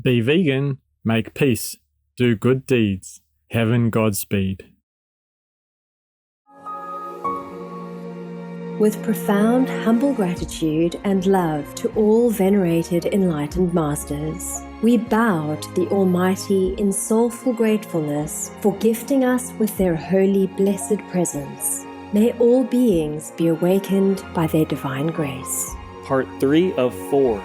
Be vegan, make peace, do good deeds. Heaven Godspeed. With profound, humble gratitude and love to all venerated enlightened masters, we bow to the Almighty in soulful gratefulness for gifting us with their holy, blessed presence. May all beings be awakened by their divine grace. Part 3 of 4.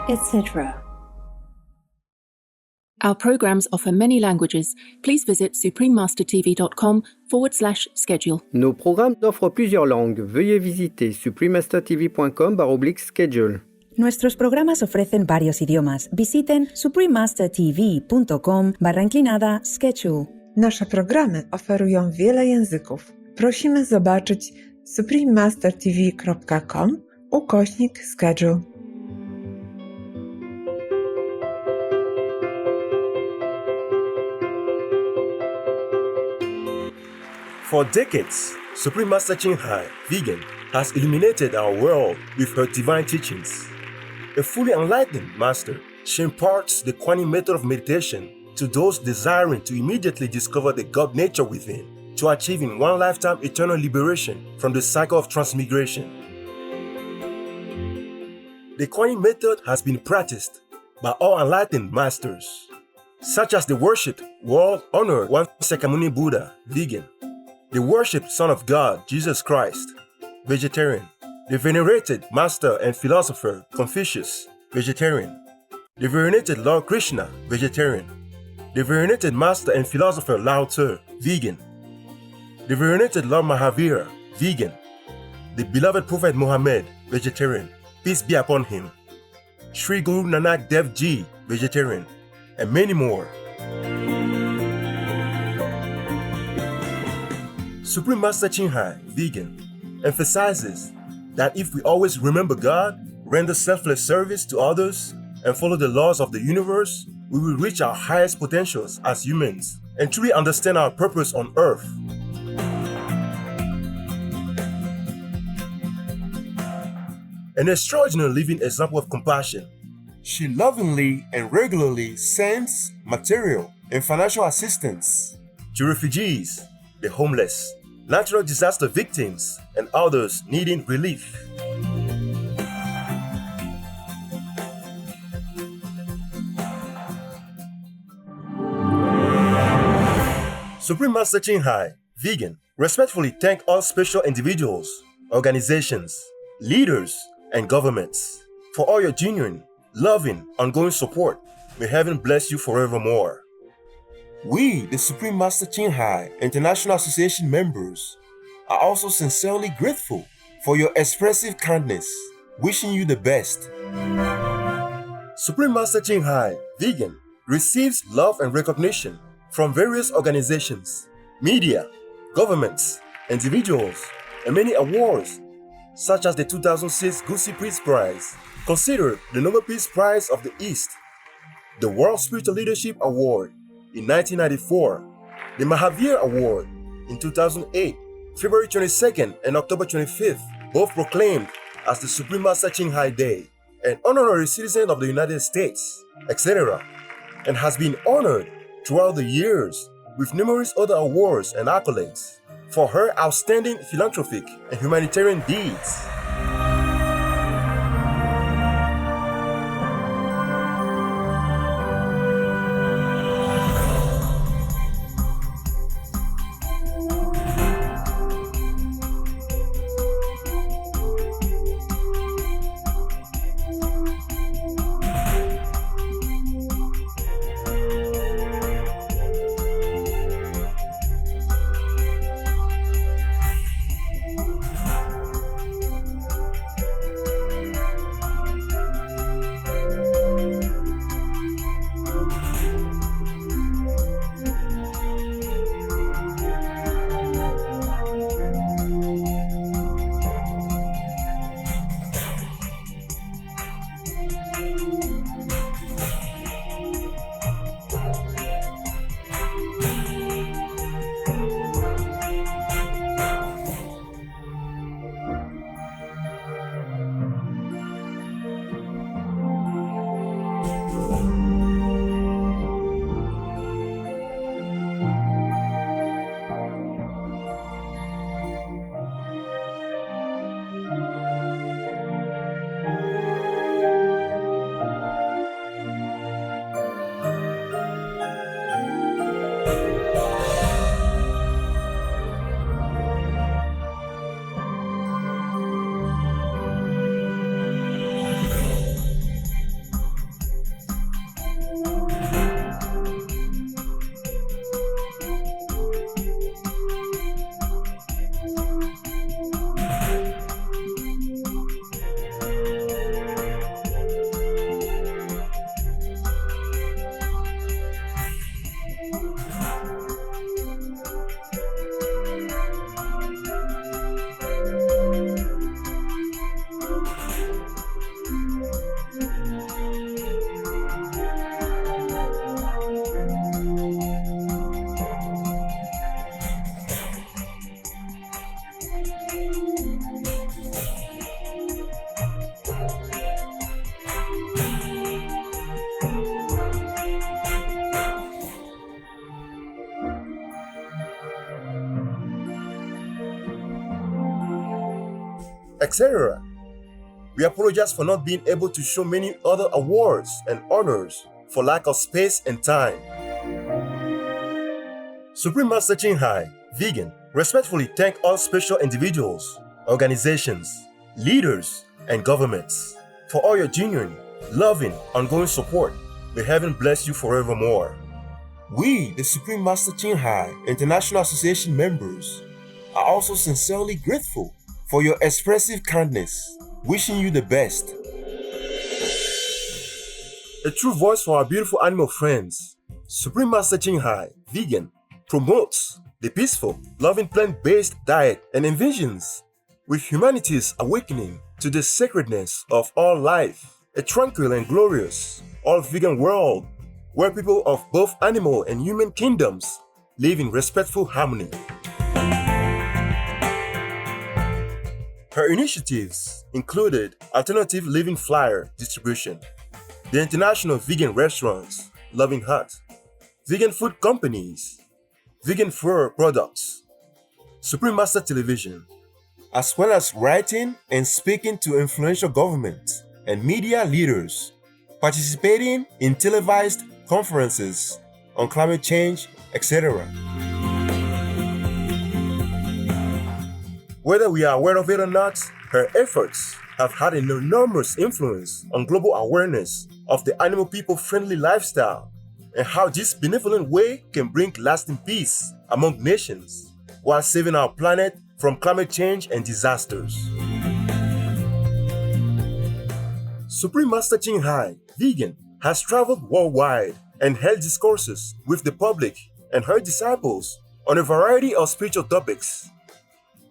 Etc. Our programs offer many languages. Please visit suprememastertv.com/schedule. Nos programmes offrent plusieurs langues. Veuillez visiter suprememastertv.com/schedule. Nuestros programas ofrecen varios idiomas. Visiten suprememastertv.com/schedule. Nasze programy oferują wiele języków. Prosimy zobaczyć suprememastertv.com/schedule. For decades, Supreme Master Ching Hai, vegan, has illuminated our world with her divine teachings. A fully enlightened master, she imparts the Kuan Yin method of meditation to those desiring to immediately discover the God nature within, to achieve in one lifetime eternal liberation from the cycle of transmigration. The Kuan Yin method has been practiced by all enlightened masters, such as the worshipped, world-honored One Sakyamuni Buddha, vegan, the worshipped Son of God, Jesus Christ, vegetarian, the venerated Master and Philosopher, Confucius, vegetarian, the venerated Lord Krishna, vegetarian, the venerated Master and Philosopher Lao Tzu, vegan, the venerated Lord Mahavira, vegan, the beloved Prophet Muhammad, vegetarian, peace be upon him, Sri Guru Nanak Dev Ji, vegetarian, and many more. Supreme Master Ching Hai, vegan, emphasizes that if we always remember God, render selfless service to others, and follow the laws of the universe, we will reach our highest potentials as humans and truly understand our purpose on earth. An extraordinary living example of compassion, she lovingly and regularly sends material and financial assistance to refugees, the homeless, natural disaster victims, and others needing relief. Supreme Master Ching Hai, vegan, respectfully thank all special individuals, organizations, leaders, and governments for all your genuine, loving, ongoing support. May heaven bless you forevermore. We, the Supreme Master Ching Hai International Association members, are also sincerely grateful for your expressive kindness, wishing you the best. Supreme Master Ching Hai, vegan, receives love and recognition from various organizations, media, governments, individuals, and many awards, such as the 2006 Gusi Peace Prize, considered the Nobel Peace Prize of the East, the World Spiritual Leadership Award in 1994, the Mahavir Award in 2008, February 22nd and October 25th, both proclaimed as the Supreme Master Ching Hai Day, an honorary citizen of the United States, etc., and has been honored throughout the years with numerous other awards and accolades for her outstanding philanthropic and humanitarian deeds. etc. We apologize for not being able to show many other awards and honors for lack of space and time. Supreme Master Ching Hai, vegan, respectfully thank all special individuals, organizations, leaders, and governments for all your genuine, loving, ongoing support. May heaven bless you forevermore. We, the Supreme Master Ching Hai International Association members, are also sincerely grateful for your expressive kindness, wishing you the best. A true voice for our beautiful animal friends, Supreme Master Ching Hai, vegan, promotes the peaceful, loving plant-based diet and envisions with humanity's awakening to the sacredness of all life, a tranquil and glorious, all-vegan world where people of both animal and human kingdoms live in respectful harmony. Her initiatives included alternative living flyer distribution, the International Vegan Restaurants, Loving Heart, vegan food companies, vegan fur products, Supreme Master Television, as well as writing and speaking to influential government and media leaders, participating in televised conferences on climate change, etc. Whether we are aware of it or not, her efforts have had an enormous influence on global awareness of the animal people-friendly lifestyle and how this benevolent way can bring lasting peace among nations while saving our planet from climate change and disasters. Supreme Master Ching Hai, vegan, has traveled worldwide and held discourses with the public and her disciples on a variety of spiritual topics.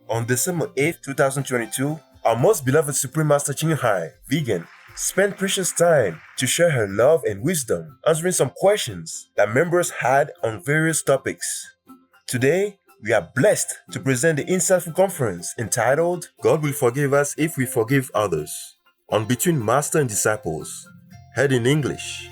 On December 8, 2022, our most beloved Supreme Master Ching Hai, vegan, spent precious time to share her love and wisdom, answering some questions that members had on various topics. Today, we are blessed to present the insightful conference entitled God Will Forgive Us If We Forgive Others, on Between Master and Disciples, heard in English.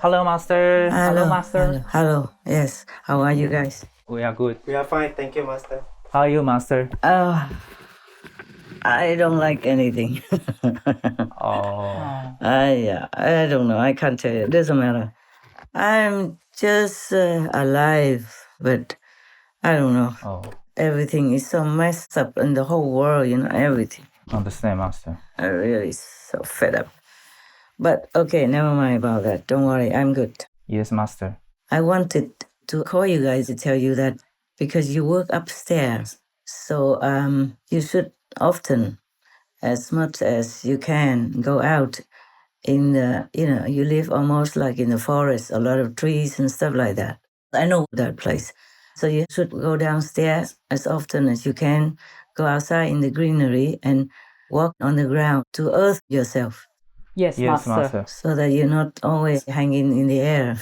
Hello, Master. Hello, Master. Hello. Yes. How are you guys? We are good. We are fine, thank you, Master. How are you, Master? I don't like anything. Oh. I don't know. I can't tell you. It doesn't matter. I'm just alive, but I don't know. Oh. Everything is so messed up in the whole world, everything. Understand, Master. I'm really so fed up. But okay, never mind about that. Don't worry, I'm good. Yes, Master. I wanted to call you guys to tell you that because you work upstairs, so you should often, as much as you can, go out in the, you live almost like in the forest, a lot of trees and stuff like that. I know that place. So you should go downstairs as often as you can, go outside in the greenery and walk on the ground to earth yourself. Yes, Master. So that you're not always hanging in the air.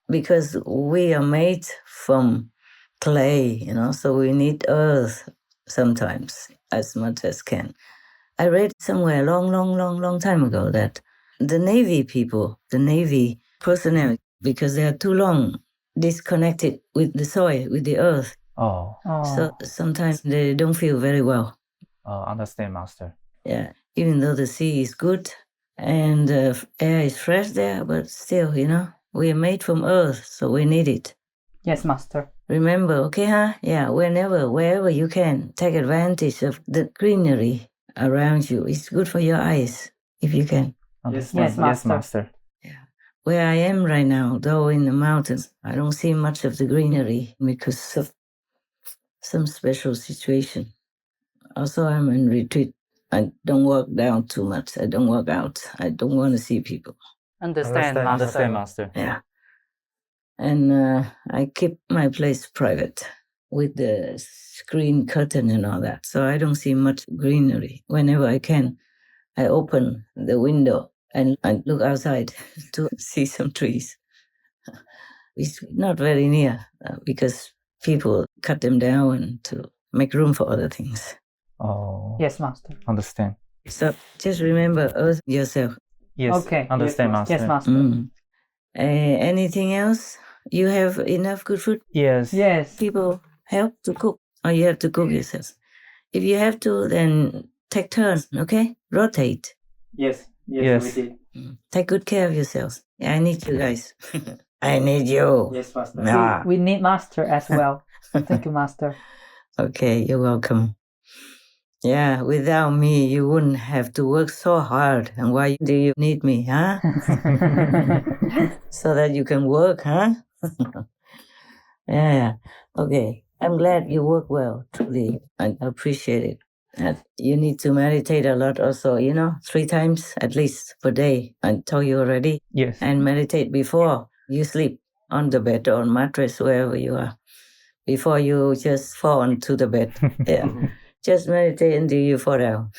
Because we are made from clay, so we need earth sometimes as much as can. I read somewhere long time ago that the Navy people, the Navy personnel, because they are too long disconnected with the soil, with the earth. Oh. So sometimes they don't feel very well. Understand, Master. Yeah, even though the sea is good and the air is fresh there, but still, we are made from earth, so we need it. Yes, Master. Remember, okay, huh? Yeah, wherever you can, take advantage of the greenery around you. It's good for your eyes, if you can. Yes, Master. Yeah. Where I am right now, though in the mountains, I don't see much of the greenery because of some special situation. Also, I'm in retreat. I don't walk down too much. I don't walk out. I don't want to see people. Understand, Master. Yeah. And I keep my place private with the screen curtain and all that. So I don't see much greenery. Whenever I can, I open the window and I look outside to see some trees. It's not very near because people cut them down to make room for other things. Oh. Yes, Master. Understand. So just remember earth yourself. Yes. Okay. Understand, Master. Yes, Master. Anything else? You have enough good food? Yes. Yes. People help to cook, or you have to cook yourself? If you have to, then take turns, okay? Rotate. Yes. Yes. We did. Take good care of yourselves. I need you guys. I need you. Yes, Master. Ah. We need Master as well. Thank you, Master. Okay, you're welcome. Yeah, without me, you wouldn't have to work so hard. And why do you need me, huh? So that you can work, huh? Yeah, okay. I'm glad you work well, truly. I appreciate it. And you need to meditate a lot also, 3 times at least per day. I told you already. Yes. And meditate before you sleep on the bed or on mattress, wherever you are. Before you just fall onto the bed. Yeah. Just meditate until you fall down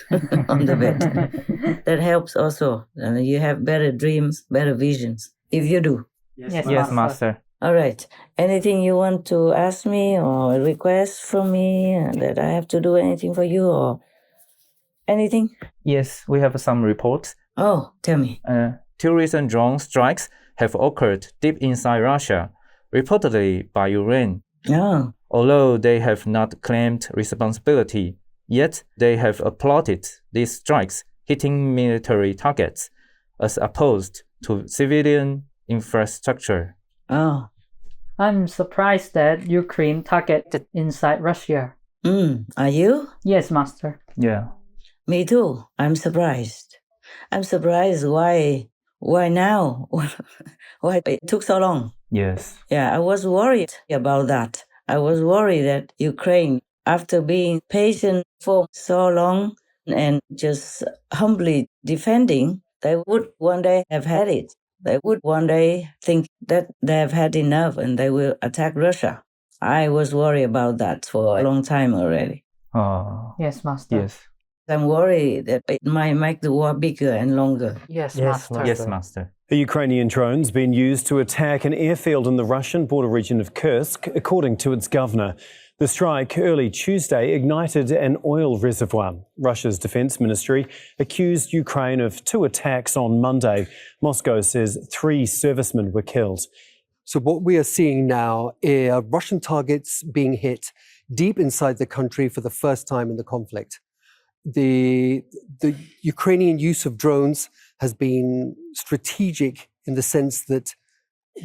on the bed. That helps also. And you have better dreams, better visions, if you do. Yes, Master. All right. Anything you want to ask me or request from me that I have to do anything for you or anything? Yes, we have some reports. Oh, tell me. 2 recent drone strikes have occurred deep inside Russia, reportedly by Ukraine. Oh. Although they have not claimed responsibility, yet they have applauded these strikes hitting military targets as opposed to civilian infrastructure. Oh. I'm surprised that Ukraine targeted inside Russia. Are you? Yes, Master. Yeah. Me too. I'm surprised. I'm surprised why now? Why it took so long? Yes. Yeah, I was worried about that. I was worried that Ukraine, after being patient for so long and just humbly defending, they would one day have had it. They would one day think that they have had enough and they will attack Russia. I was worried about that for a long time already. Yes, Master. Yes. I'm worried that it might make the war bigger and longer. Yes, Master. Yes, Master. A Ukrainian drone's been used to attack an airfield in the Russian border region of Kursk, according to its governor. The strike early Tuesday ignited an oil reservoir. Russia's defense ministry accused Ukraine of 2 attacks on Monday. Moscow says 3 servicemen were killed. So what we are seeing now are Russian targets being hit deep inside the country for the first time in the conflict. The Ukrainian use of drones has been strategic in the sense that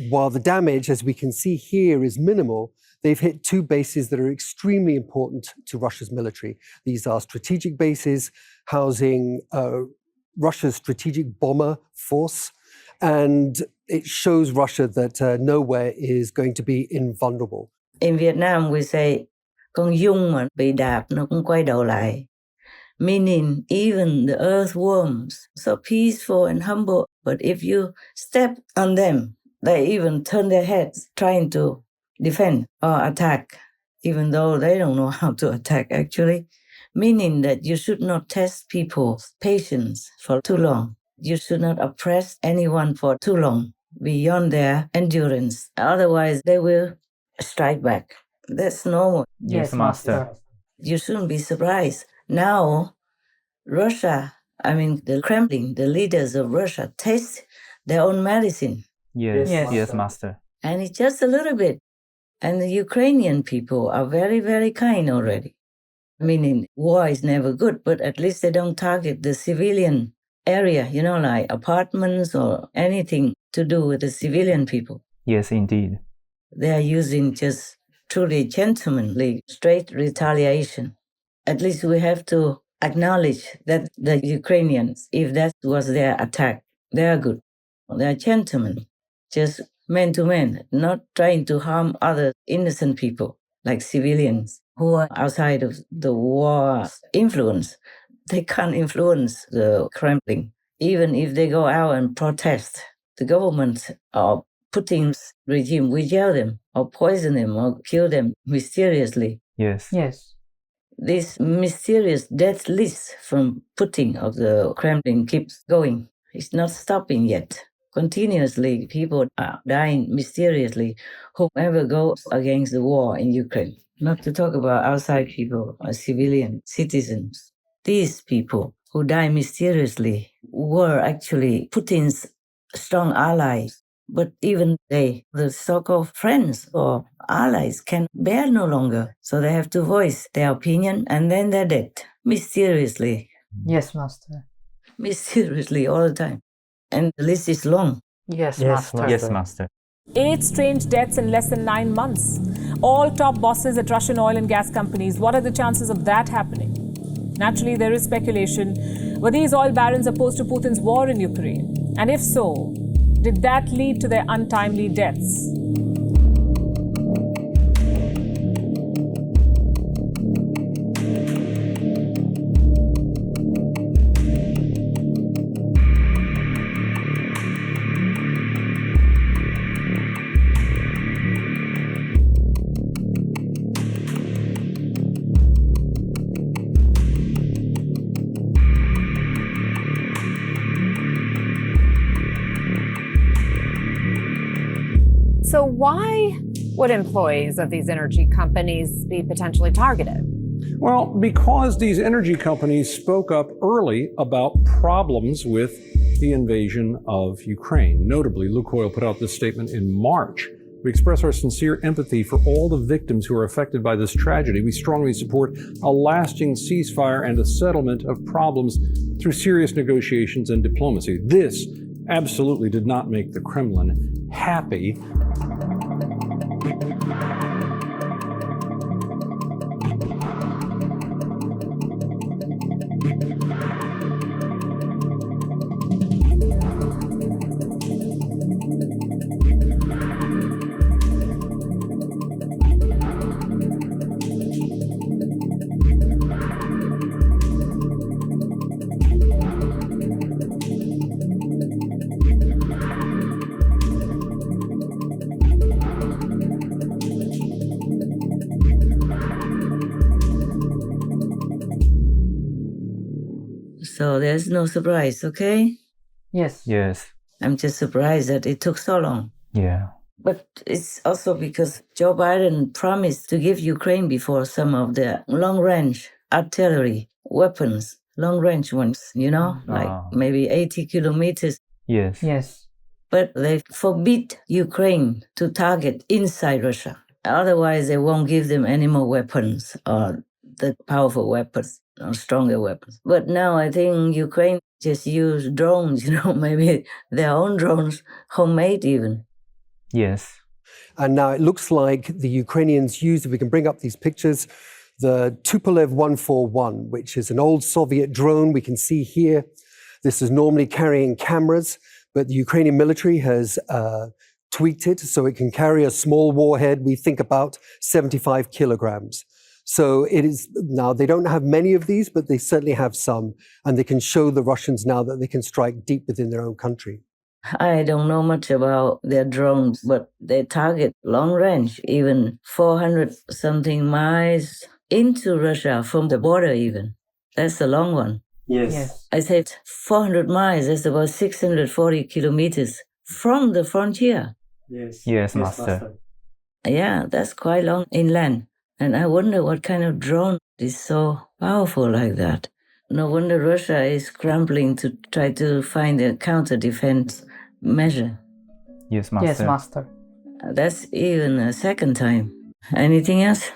while the damage, as we can see here, is minimal, they've hit 2 bases that are extremely important to Russia's military. These are strategic bases housing Russia's strategic bomber force, and it shows Russia that nowhere is going to be invulnerable. In Vietnam, we say, con dung mà bị đạp nó cũng quay đầu lại. Meaning even the earthworms, so peaceful and humble, but if you step on them, they even turn their heads trying to defend or attack, even though they don't know how to attack actually. Meaning that you should not test people's patience for too long. You should not oppress anyone for too long, beyond their endurance. Otherwise, they will strike back. That's normal. Yes, Master. You shouldn't be surprised. Now, Russia, the Kremlin, the leaders of Russia, taste their own medicine. Yes, Master. And it's just a little bit. And the Ukrainian people are very, very kind already. Meaning, war is never good, but at least they don't target the civilian area, like apartments or anything to do with the civilian people. Yes, indeed. They are using just truly gentlemanly, straight retaliation. At least we have to acknowledge that the Ukrainians, if that was their attack, they are good. They are gentlemen, just man to man, not trying to harm other innocent people, like civilians who are outside of the war's influence. They can't influence the Kremlin. Even if they go out and protest, the government or Putin's regime will jail them or poison them or kill them mysteriously. Yes. This mysterious death list from Putin of the Kremlin keeps going. It's not stopping yet. Continuously, people are dying mysteriously, whoever goes against the war in Ukraine. Not to talk about outside people or civilian citizens. These people who die mysteriously were actually Putin's strong allies. But even they, the so-called friends or allies, can bear no longer. So they have to voice their opinion and then they're dead. Mysteriously. Yes, Master. Mysteriously all the time. And the list is long. Yes, Master. Yes, Master. 8 strange deaths in less than 9 months. All top bosses at Russian oil and gas companies. What are the chances of that happening? Naturally, there is speculation. Were these oil barons opposed to Putin's war in Ukraine? And if so, did that lead to their untimely deaths? So why would employees of these energy companies be potentially targeted? Well, because these energy companies spoke up early about problems with the invasion of Ukraine. Notably, Lukoil put out this statement in March. We express our sincere empathy for all the victims who are affected by this tragedy. We strongly support a lasting ceasefire and a settlement of problems through serious negotiations and diplomacy. This absolutely did not make the Kremlin happy. So there's no surprise, okay? Yes. Yes. I'm just surprised that it took so long. Yeah. But it's also because Joe Biden promised to give Ukraine before some of the long-range artillery weapons, long-range ones, like maybe 80 kilometers. Yes. Yes. But they forbid Ukraine to target inside Russia. Otherwise, they won't give them any more weapons or the powerful weapons or stronger weapons. But now I think Ukraine just use drones, maybe their own drones, homemade even. Yes. And now it looks like the Ukrainians used, if we can bring up these pictures, the Tupolev 141, which is an old Soviet drone we can see here. This is normally carrying cameras, but the Ukrainian military has tweaked it so it can carry a small warhead, we think about 75 kilograms. So it is now, they don't have many of these, but they certainly have some, and they can show the Russians now that they can strike deep within their own country. I don't know much about their drones, but they target long range, even 400 something miles into Russia from the border even. That's a long one. Yes. I said 400 miles, that's about 640 kilometers from the frontier. Yes. Yes, Master. Yeah, that's quite long inland. And I wonder what kind of drone is so powerful like that. No wonder Russia is scrambling to try to find a counter-defense measure. Yes, Master. Yes, Master. That's even a second time. Anything else?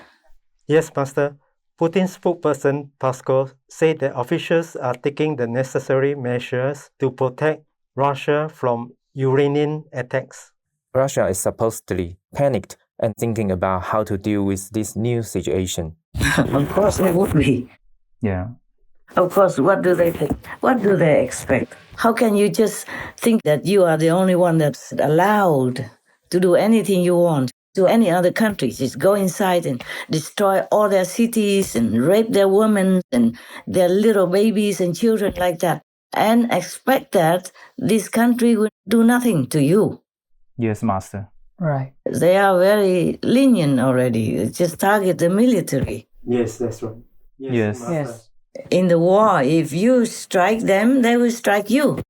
Yes, Master. Putin's spokesperson, Peskov, said that officials are taking the necessary measures to protect Russia from Ukrainian attacks. Russia is supposedly panicked and thinking about how to deal with this new situation. Of course they would be. Yeah. Of course, what do they think? What do they expect? How can you just think that you are the only one that's allowed to do anything you want to any other countries? Just go inside and destroy all their cities and rape their women and their little babies and children like that, and expect that this country will do nothing to you. Yes, Master. Right. They are very lenient already. They just target the military. Yes, that's right. Yes. Yes. In the war, if you strike them, they will strike you.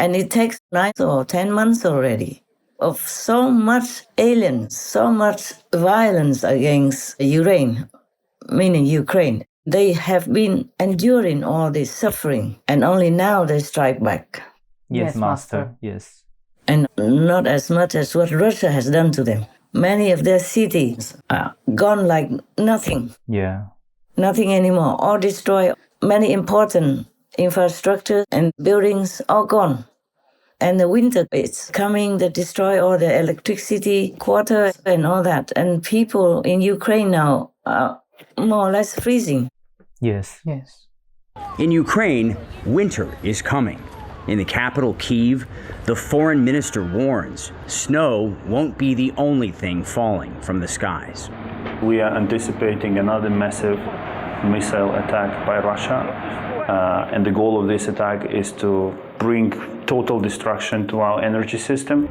And it takes 9 or 10 months already of so much aliens, so much violence against Ukraine, meaning Ukraine. They have been enduring all this suffering, and only now they strike back. Yes, Master. Yes. And not as much as what Russia has done to them. Many of their cities are gone like nothing. Yeah. Nothing anymore. All destroyed. Many important infrastructure and buildings all gone. And the winter is coming that destroy all the electricity, water, and all that. And people in Ukraine now are more or less freezing. Yes. Yes. In Ukraine, winter is coming. In the capital, Kyiv, the foreign minister warns snow won't be the only thing falling from the skies. We are anticipating another massive missile attack by Russia. And the goal of this attack is to bring total destruction to our energy system.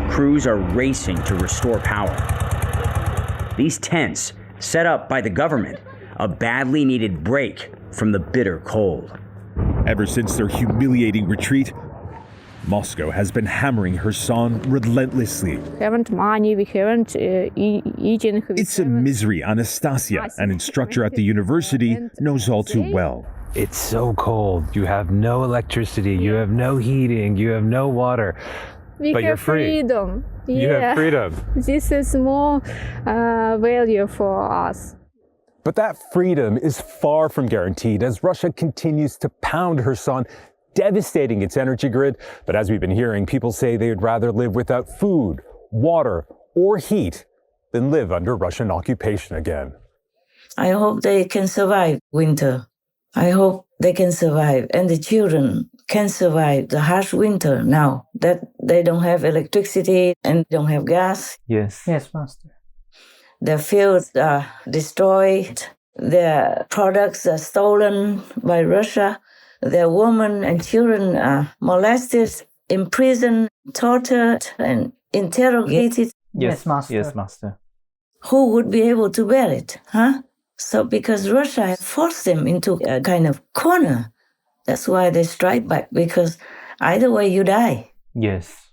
Crews are racing to restore power. These tents, set up by the government, a badly needed break from the bitter cold. Ever since their humiliating retreat, Moscow has been hammering her son relentlessly. Haven't money, we haven't eating. It's a misery Anastasia, an instructor at the university, knows all too well. It's so cold. You have no electricity, you have no heating, you have no water. But you're free. Freedom. You have freedom. This is more value for us. But that freedom is far from guaranteed as Russia continues to pound her son, devastating its energy grid. But as we've been hearing, people say they would rather live without food, water, or heat than live under Russian occupation again. I hope they can survive winter. I hope they can survive, and the children can survive the harsh winter now that they don't have electricity and don't have gas. Yes. Yes, Master. Their fields are destroyed. Their products are stolen by Russia. Their women and children are molested, imprisoned, tortured, and interrogated. Yes, Master. Yes, Master. Who would be able to bear it, huh? So because Russia has forced them into a kind of corner, that's why they strike back, because either way you die. Yes.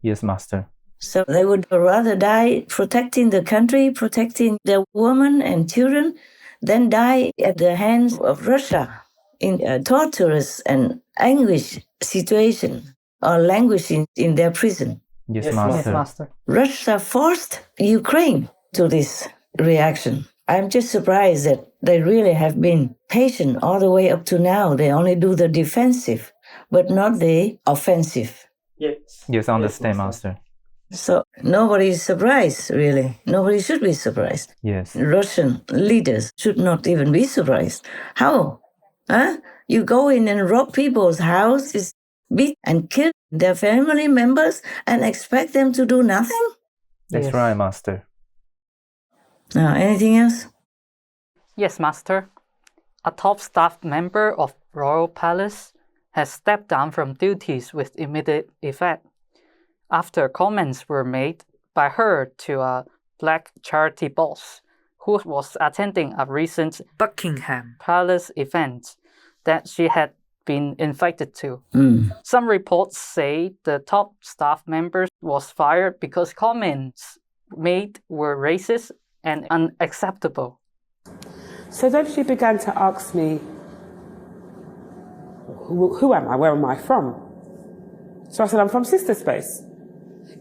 Yes, Master. So they would rather die protecting the country, protecting their women and children, than die at the hands of Russia in a torturous and anguish situation or languishing in their prison. Yes, Master. Yes, Master. Russia forced Ukraine to this reaction. I'm just surprised that they really have been patient all the way up to now. They only do the defensive, but not the offensive. Yes. Yes, I understand, Master. So nobody is surprised, really. Nobody should be surprised. Yes. Russian leaders should not even be surprised. How? Huh? You go in and rob people's houses, beat and kill their family members and expect them to do nothing? That's right, Master. Now, anything else? Yes, Master. A top staff member of Royal Palace has stepped down from duties with immediate effect after comments were made by her to a black charity boss who was attending a recent Buckingham Palace event that she had been invited to. Some reports say the top staff member was fired because comments made were racist and unacceptable. So then she began to ask me, who am I? Where am I from? So I said, I'm from Sister Space.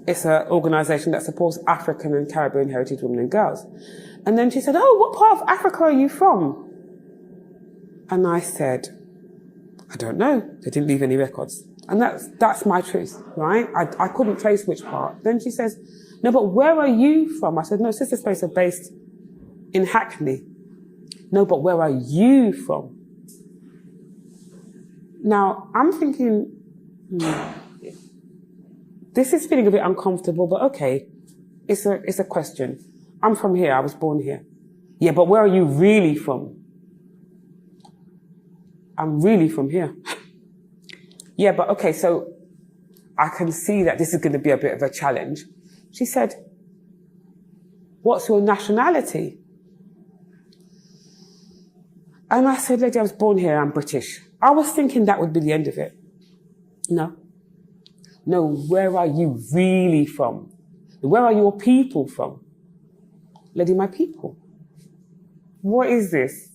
It's an organisation that supports African and Caribbean heritage women and girls. And then she said, oh, what part of Africa are you from? And I said, I don't know. They didn't leave any records. And that's my truth, right? I couldn't trace which part. Then she says, no, but where are you from? I said, no, Sister Space are based in Hackney. No, but where are you from? Now, I'm thinking, this is feeling a bit uncomfortable, but okay, it's a question. I'm from here, I was born here. Yeah, but where are you really from? I'm really from here. Yeah, but okay, so I can see that this is going to be a bit of a challenge. She said, what's your nationality? And I said, lady, I was born here, I'm British. I was thinking that would be the end of it. No. No, where are you really from? Where are your people from? Lady, my people. What is this?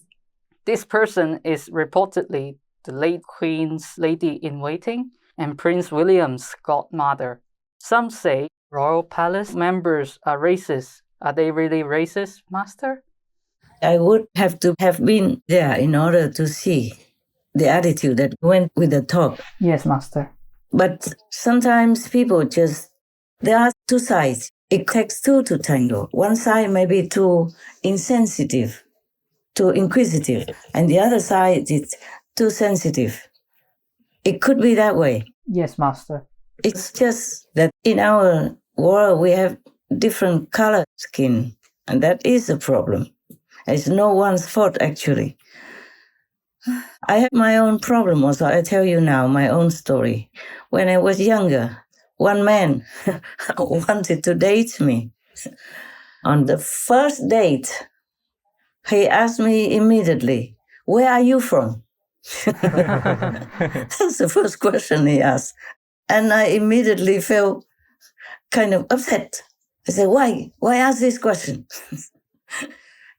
This person is reportedly the late Queen's lady-in-waiting and Prince William's godmother. Some say royal palace members are racist. Are they really racist, Master? I would have to have been there in order to see the attitude that went with the talk. Yes, Master. But sometimes people there are two sides. It takes two to tango. One side may be too insensitive, too inquisitive, and the other side is too sensitive. It could be that way. Yes, Master. It's just that in our world we have different color skin, and that is a problem. It's no one's fault, actually. I have my own problem also. I tell you now my own story. When I was younger, one man wanted to date me. On the first date, he asked me immediately, "Where are you from?" That's the first question he asked. And I immediately felt kind of upset. I said, why ask this question?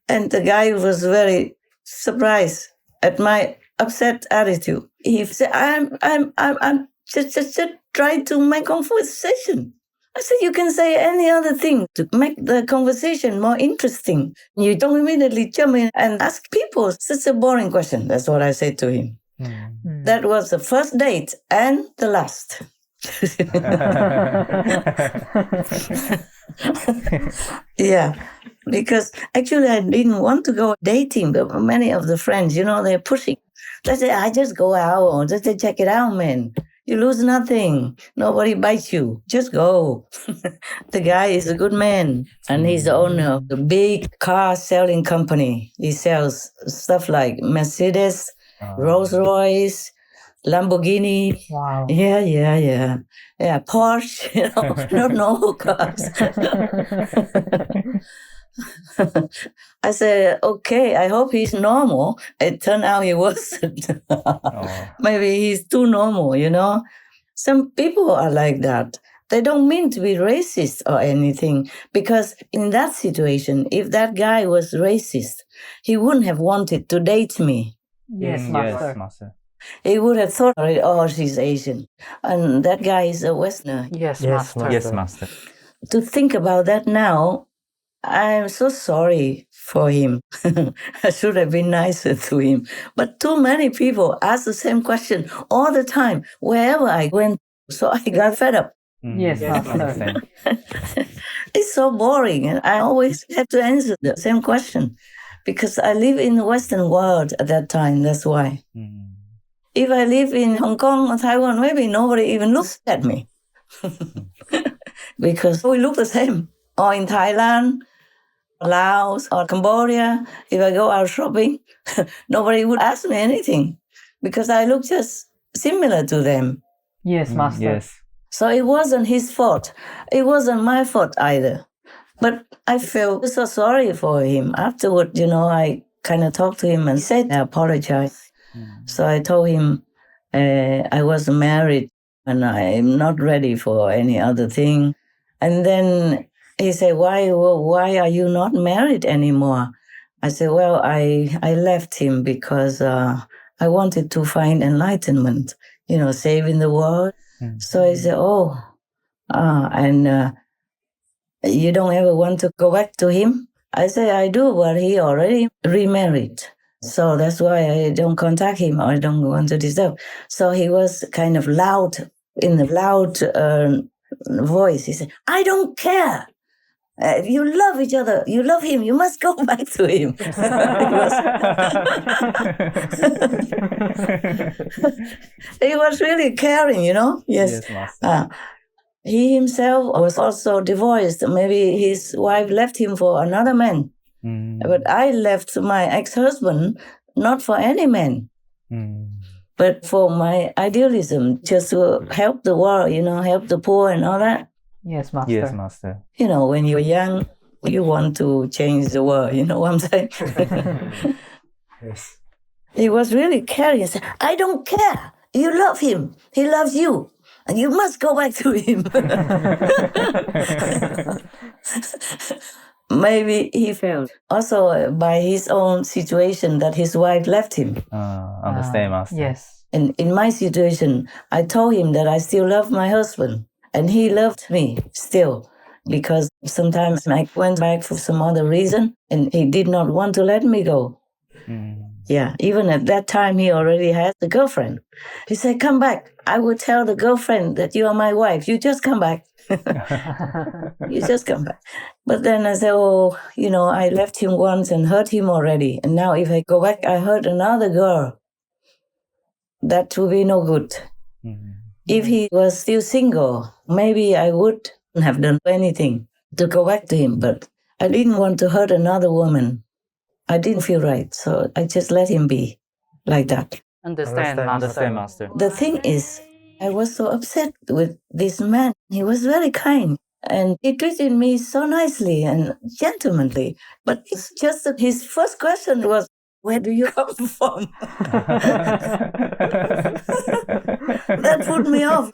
And the guy was very surprised at my upset attitude. He said, I'm just trying to make conversation. I said, you can say any other thing to make the conversation more interesting. You don't immediately jump in and ask people such a boring question. That's what I said to him. Mm. That was the first date and the last. Yeah, because actually I didn't want to go dating, but many of the friends, they're pushing. They say, I just go out, just check it out, man. You lose nothing. Nobody bites you. Just go. The guy is a good man, and he's the owner of a big car selling company. He sells stuff like Mercedes, Rolls-Royce, Lamborghini. Wow. Yeah. Yeah, Porsche, not normal cars. I said, okay, I hope he's normal. It turned out he wasn't. Maybe he's too normal, Some people are like that. They don't mean to be racist or anything, because in that situation, if that guy was racist, he wouldn't have wanted to date me. Yes, Master. Yes, Master. He would have thought, oh, she's Asian. And that guy is a Westerner. Yes, Master. Yes, Master. To think about that now, I'm so sorry for him. I should have been nicer to him. But too many people ask the same question all the time, wherever I went. So I got fed up. Yes, Master. It's so boring. And I always have to answer the same question because I live in the Western world at that time. That's why. If I live in Hong Kong or Taiwan, maybe nobody even looks at me. Because we look the same. Or in Thailand, Laos, or Cambodia, if I go out shopping, nobody would ask me anything because I look just similar to them. Yes, Master. Yes. So it wasn't his fault. It wasn't my fault either. But I felt so sorry for him. Afterward, I kind of talked to him and said, I apologize. So I told him I was married and I'm not ready for any other thing. And then he said, why are you not married anymore? I said, well, I left him because I wanted to find enlightenment, saving the world. So he said, and you don't ever want to go back to him? I said, I do, but he already remarried. So that's why I don't contact him or I don't want to disturb. So he was kind of loud, in the loud voice. He said, I don't care. If you love each other, you love him, you must go back to him. He was really caring, Yes. He himself was also divorced. Maybe his wife left him for another man. But I left my ex-husband not for any man, but for my idealism, just to help the world, help the poor and all that. Yes, Master. Yes, Master. When you're young, you want to change the world. You know what I'm saying? Yes. He was really caring. He said, I don't care. You love him. He loves you. You must go back to him. Maybe he felt also by his own situation that his wife left him. Understand, Master. Yes. And in my situation, I told him that I still love my husband, and he loved me still, because sometimes I went back for some other reason, and he did not want to let me go. Yeah, even at that time, he already had a girlfriend. He said, come back. I will tell the girlfriend that you are my wife. You just come back. You just come back. But then I said, oh, I left him once and hurt him already. And now if I go back, I hurt another girl. That would be no good. If he was still single, maybe I would have done anything to go back to him. But I didn't want to hurt another woman. I didn't feel right. So I just let him be like that. Understand, Master. The thing is, I was so upset with this man. He was very kind and he treated me so nicely and gentlemanly. But it's just that his first question was, where do you come from? That put me off.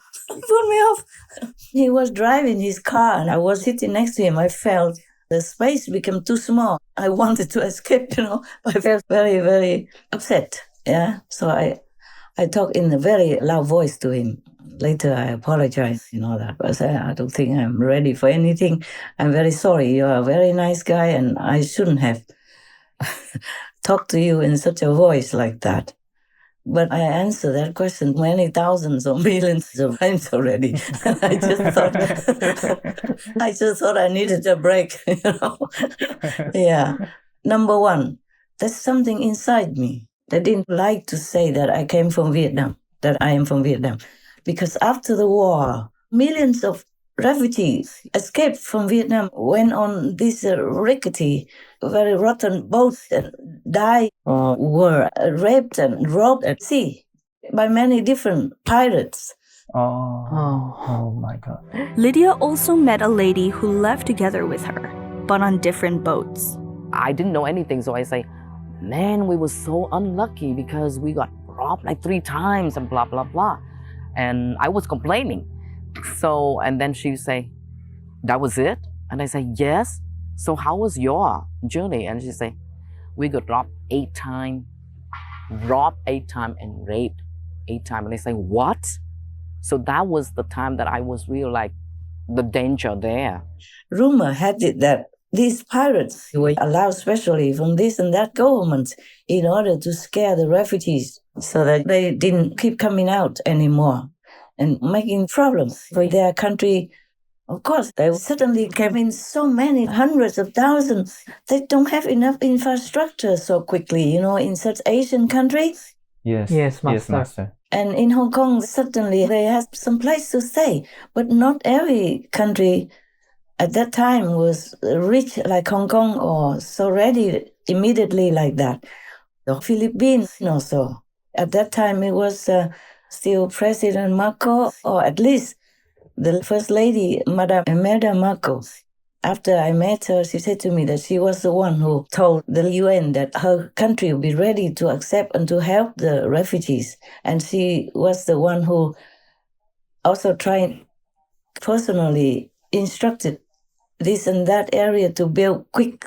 He was driving his car and I was sitting next to him. I felt the space became too small. I wanted to escape, I felt very, very upset. Yeah, so I talked in a very loud voice to him. Later, I apologized, that. I said, I don't think I'm ready for anything. I'm very sorry. You're a very nice guy, and I shouldn't have talked to you in such a voice like that. But I answered that question many thousands or millions of times already. I just thought I needed a break, Yeah. Number one, there's something inside me. I didn't like to say that I came from Vietnam, that I am from Vietnam. Because after the war, millions of refugees escaped from Vietnam, went on these rickety, very rotten boats and died or were raped and robbed at sea by many different pirates. Oh my God. Lydia also met a lady who left together with her, but on different boats. I didn't know anything, so I say, man, we were so unlucky because we got robbed like 3 times and blah, blah, blah. And I was complaining. So, and then she say, that was it? And I say, yes. So how was your journey? And she say, we got robbed 8 times, and raped 8 times. And I say, what? So that was the time that I was really like, the danger there. Rumor had it that these pirates were allowed specially from this and that government in order to scare the refugees so that they didn't keep coming out anymore and making problems for their country. Of course, they suddenly came in so many hundreds of thousands. They don't have enough infrastructure so quickly, in such Asian countries. Yes, Master. And in Hong Kong, suddenly they had some place to stay. But not every country at that time was rich like Hong Kong or so ready immediately like that. The Philippines also. At that time, it was still President Marcos, or at least the First Lady, Madame Imelda Marcos. After I met her, she said to me that she was the one who told the UN that her country would be ready to accept and to help the refugees. And she was the one who also tried personally instructed this and that area to build quick,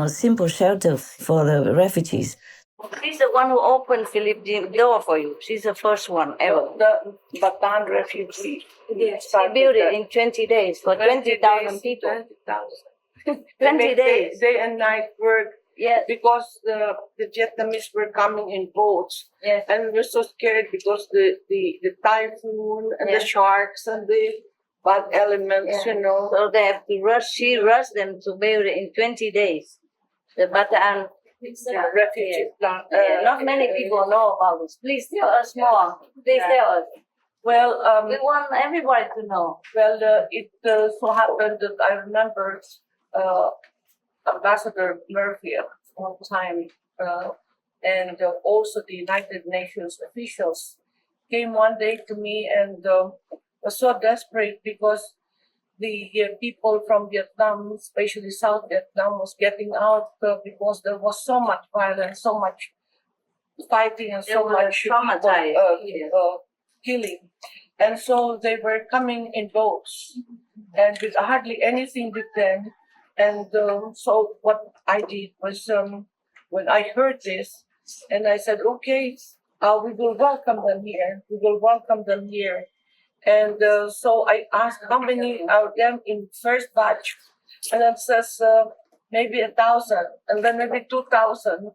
simple shelters for the refugees. She's the one who opened Philippine door for you. She's the first one ever. The Bataan refugee. Yes, she built it in 20 days for 20,000 people. 20 days. Day and night work. Yes. Because the Vietnamese were coming in boats. Yes. And we were so scared because the typhoon and the sharks and the bad elements, So they have to rush. She rushed them to build it in 20 days. The Bataan refugee plant. Not many people know about this. Please tell us more. Please tell us. Well, we want everybody to know. Well, it so happened that I remember Ambassador Murphy at one time, and also the United Nations officials came one day to me and was so desperate because the people from Vietnam, especially South Vietnam, was getting out because there was so much violence, so much fighting, and so much killing. And so they were coming in boats and with hardly anything with them. And so what I did was when I heard this, and I said, okay, we will welcome them here. We will welcome them here. And so I asked how many are them in first batch, and it says maybe 1,000, and then maybe 2,000,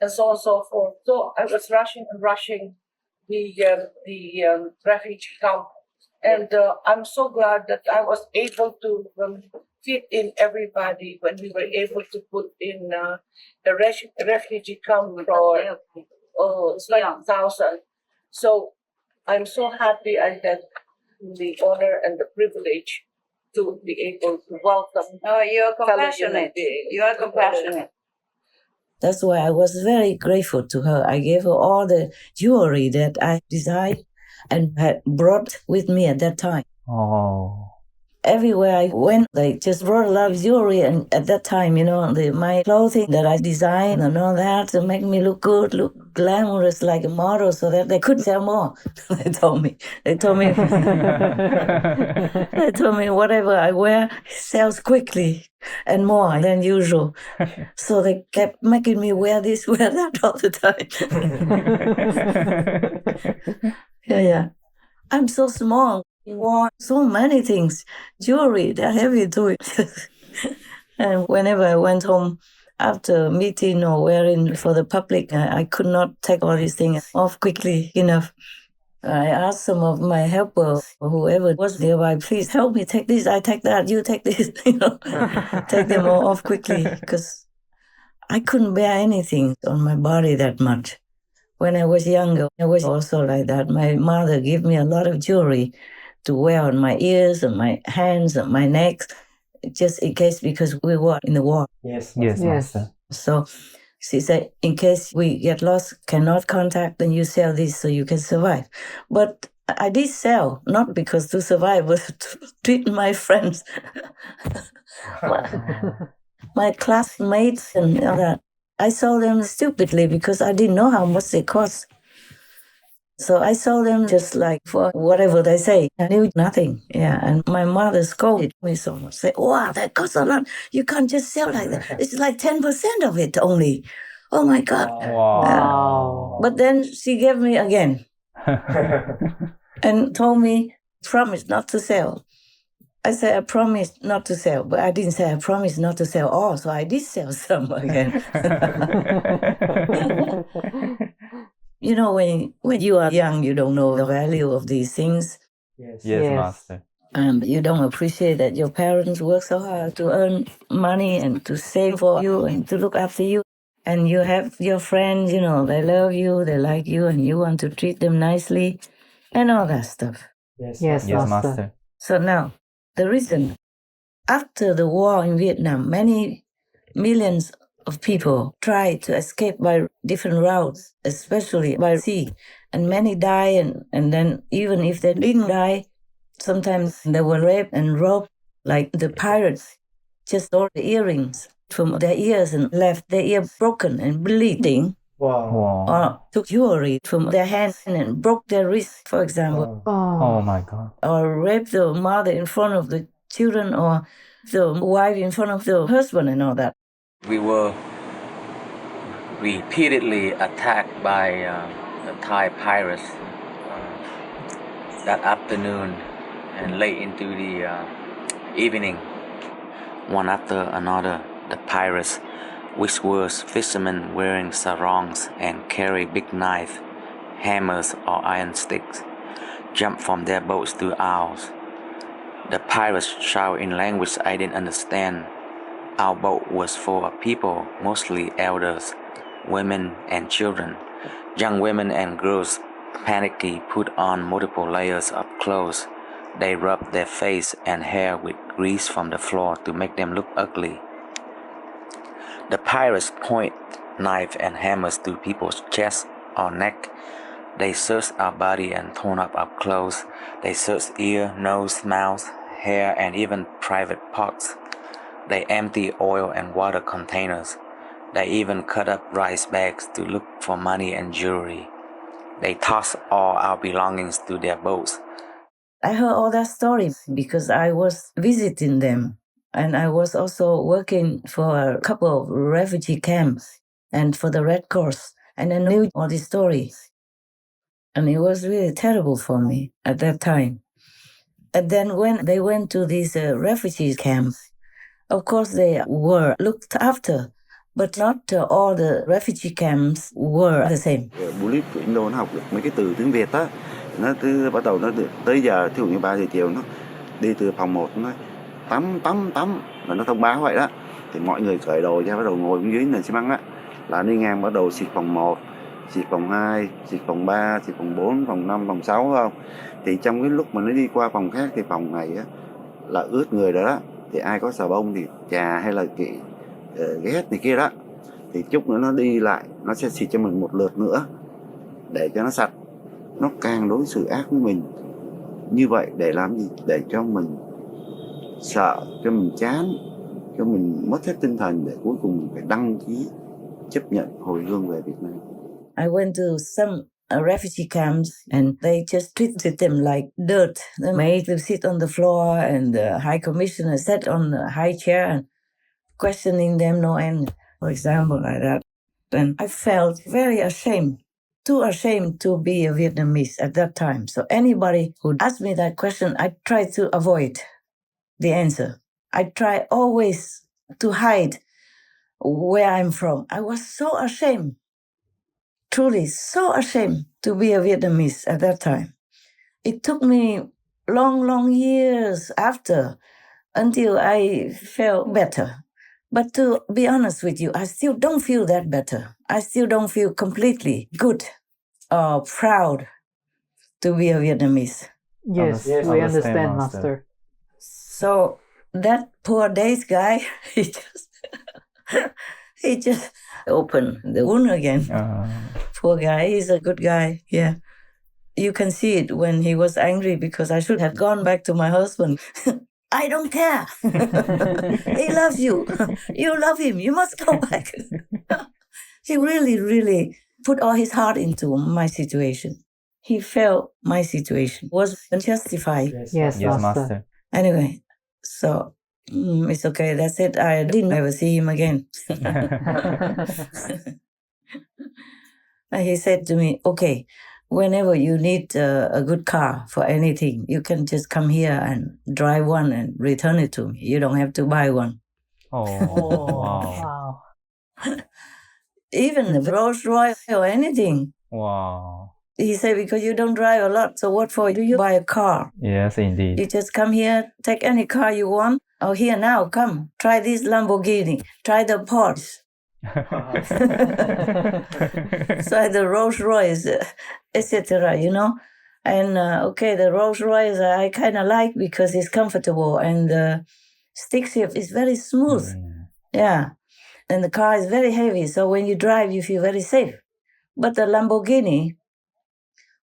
and so on and so forth. So I was rushing the refugee camp, and I'm so glad that I was able to fit in everybody when we were able to put in the refugee camp for it's like 1,000. So I'm so happy I had the honor and the privilege to be able to welcome. Oh, you're compassionate. You are compassionate. That's why I was very grateful to her. I gave her all the jewelry that I designed and had brought with me at that time. Oh. Everywhere I went, they just brought a lot of jewelry, and at that time, my clothing that I designed and all that to make me look good, look glamorous like a model, so that they could sell more. They told me, they told me whatever I wear sells quickly and more than usual. So they kept making me wear this, wear that all the time. Yeah. I'm so small. You wore so many things, jewelry, they're heavy too. And whenever I went home after meeting or wearing for the public, I could not take all these things off quickly enough. I asked some of my helpers, or whoever was nearby, please help me take this, I take that, you take this, take them all off quickly, because I couldn't bear anything on my body that much. When I was younger, I was also like that. My mother gave me a lot of jewelry to wear on my ears, and my hands, and my neck, just in case, because we were in the war. Yes, Master. So she said, in case we get lost, cannot contact, then you sell this so you can survive. But I did sell, not because to survive, but to treat my friends, my classmates and all that. I sold them stupidly because I didn't know how much they cost. So I sold them just like for whatever they say. I knew nothing. Yeah. And my mother scolded me so much. Said, wow, that costs a lot. You can't just sell like that. It's like 10% of it only. Oh my God. Wow. But then she gave me again and told me, promise not to sell. I said, I promised not to sell, but I didn't say I promised not to sell all, so I did sell some again. When you are young, you don't know the value of these things. Yes, Master. And you don't appreciate that your parents work so hard to earn money and to save for you and to look after you. And you have your friends, they love you, they like you, and you want to treat them nicely and all that stuff. Yes, Master. So now, the reason, after the war in Vietnam, many millions of people tried to escape by different routes, especially by sea, and many died, and then even if they didn't die, sometimes they were raped and robbed, like the pirates just stole the earrings from their ears and left their ear broken and bleeding. Wow. Or took jewelry from their hands and broke their wrist, for example. Oh my God. Or raped the mother in front of the children, or the wife in front of the husband and all that. We were repeatedly attacked by the Thai pirates that afternoon and late into the evening. One after another, the pirates, which were fishermen wearing sarongs and carry big knives, hammers or iron sticks, jumped from their boats to ours. The pirates shouted in language I didn't understand. Our boat was full of people, mostly elders, women and children. Young women and girls panicky put on multiple layers of clothes. They rubbed their face and hair with grease from the floor to make them look ugly. The pirates point knives and hammers to people's chest or neck. They searched our body and torn up our clothes. They searched ear, nose, mouth, hair, and even private parts. They emptied oil and water containers. They even cut up rice bags to look for money and jewelry. They tossed all our belongings to their boats. I heard all that story because I was visiting them. And I was also working for a couple of refugee camps and for the Red Cross. And I knew all these stories. And it was really terrible for me at that time. And then when they went to these refugee camps, of course they were looked after, but not all the refugee camps were the same. Bullet của Indo nó học được mấy cái từ tiếng Việt á, nó bắt đầu nó tới giờ thí dụ như 3 giờ chiều nó đi từ phòng 1 nó tắm là nó thông báo vậy đó, thì mọi người cởi đồ ra bắt đầu ngồi bên dưới nền xi măng á, là đi ngang bắt đầu xịt phòng 1, xịt phòng 2, xịt phòng 3, xịt phòng 4, phòng 5, phòng 6 phải không? Thì trong cái lúc mà nó đi qua phòng khác thì phòng này á là ướt người rồi đó, thì ai có xà bông thì chà hay là ghét này kia đó, thì chút nữa nó đi lại nó sẽ xịt cho mình một lượt nữa để cho nó sạch. Nó càng đối xử ác với mình như vậy để làm gì? Để cho mình sợ, cho mình chán, cho mình mất hết tinh thần, để cuối cùng mình phải đăng ký chấp nhận hồi hương về Việt Nam. I went to some refugee camps and they just treated them like dirt. They made them sit on the floor and the High Commissioner sat on the high chair and questioning them no end, for example, like that. And I felt very ashamed, too ashamed to be a Vietnamese at that time. So anybody who asked me that question, I tried to avoid the answer. I try always to hide where I'm from. I was so ashamed, truly so ashamed to be a Vietnamese at that time. It took me long years after until I felt better. But to be honest with you, I still don't feel that better. I still don't feel completely good or proud to be a Vietnamese. Yes, we understand, Master. So that poor Days guy, he just opened the wound again. Poor guy, he's a good guy, yeah. You can see it when he was angry because I should have gone back to my husband. I don't care. He loves you. You love him. You must go back. He really put all his heart into my situation. He felt my situation was justified. Yes, Master. Anyway, so it's okay. That's it. I didn't ever see him again. And he said to me, okay, whenever you need a good car for anything, you can just come here and drive one and return it to me. You don't have to buy one. Wow. Even the Rolls Royce or anything. Wow. He said, because you don't drive a lot, so what for do you buy a car? Yes, indeed. You just come here, take any car you want. Oh, here now, come, try this Lamborghini, try the Porsche. So the Rolls Royce, etc., you know. And okay, the Rolls Royce I kind of like because it's comfortable and the stick shift is very smooth. Yeah. And the car is very heavy, so when you drive, you feel very safe. But the Lamborghini,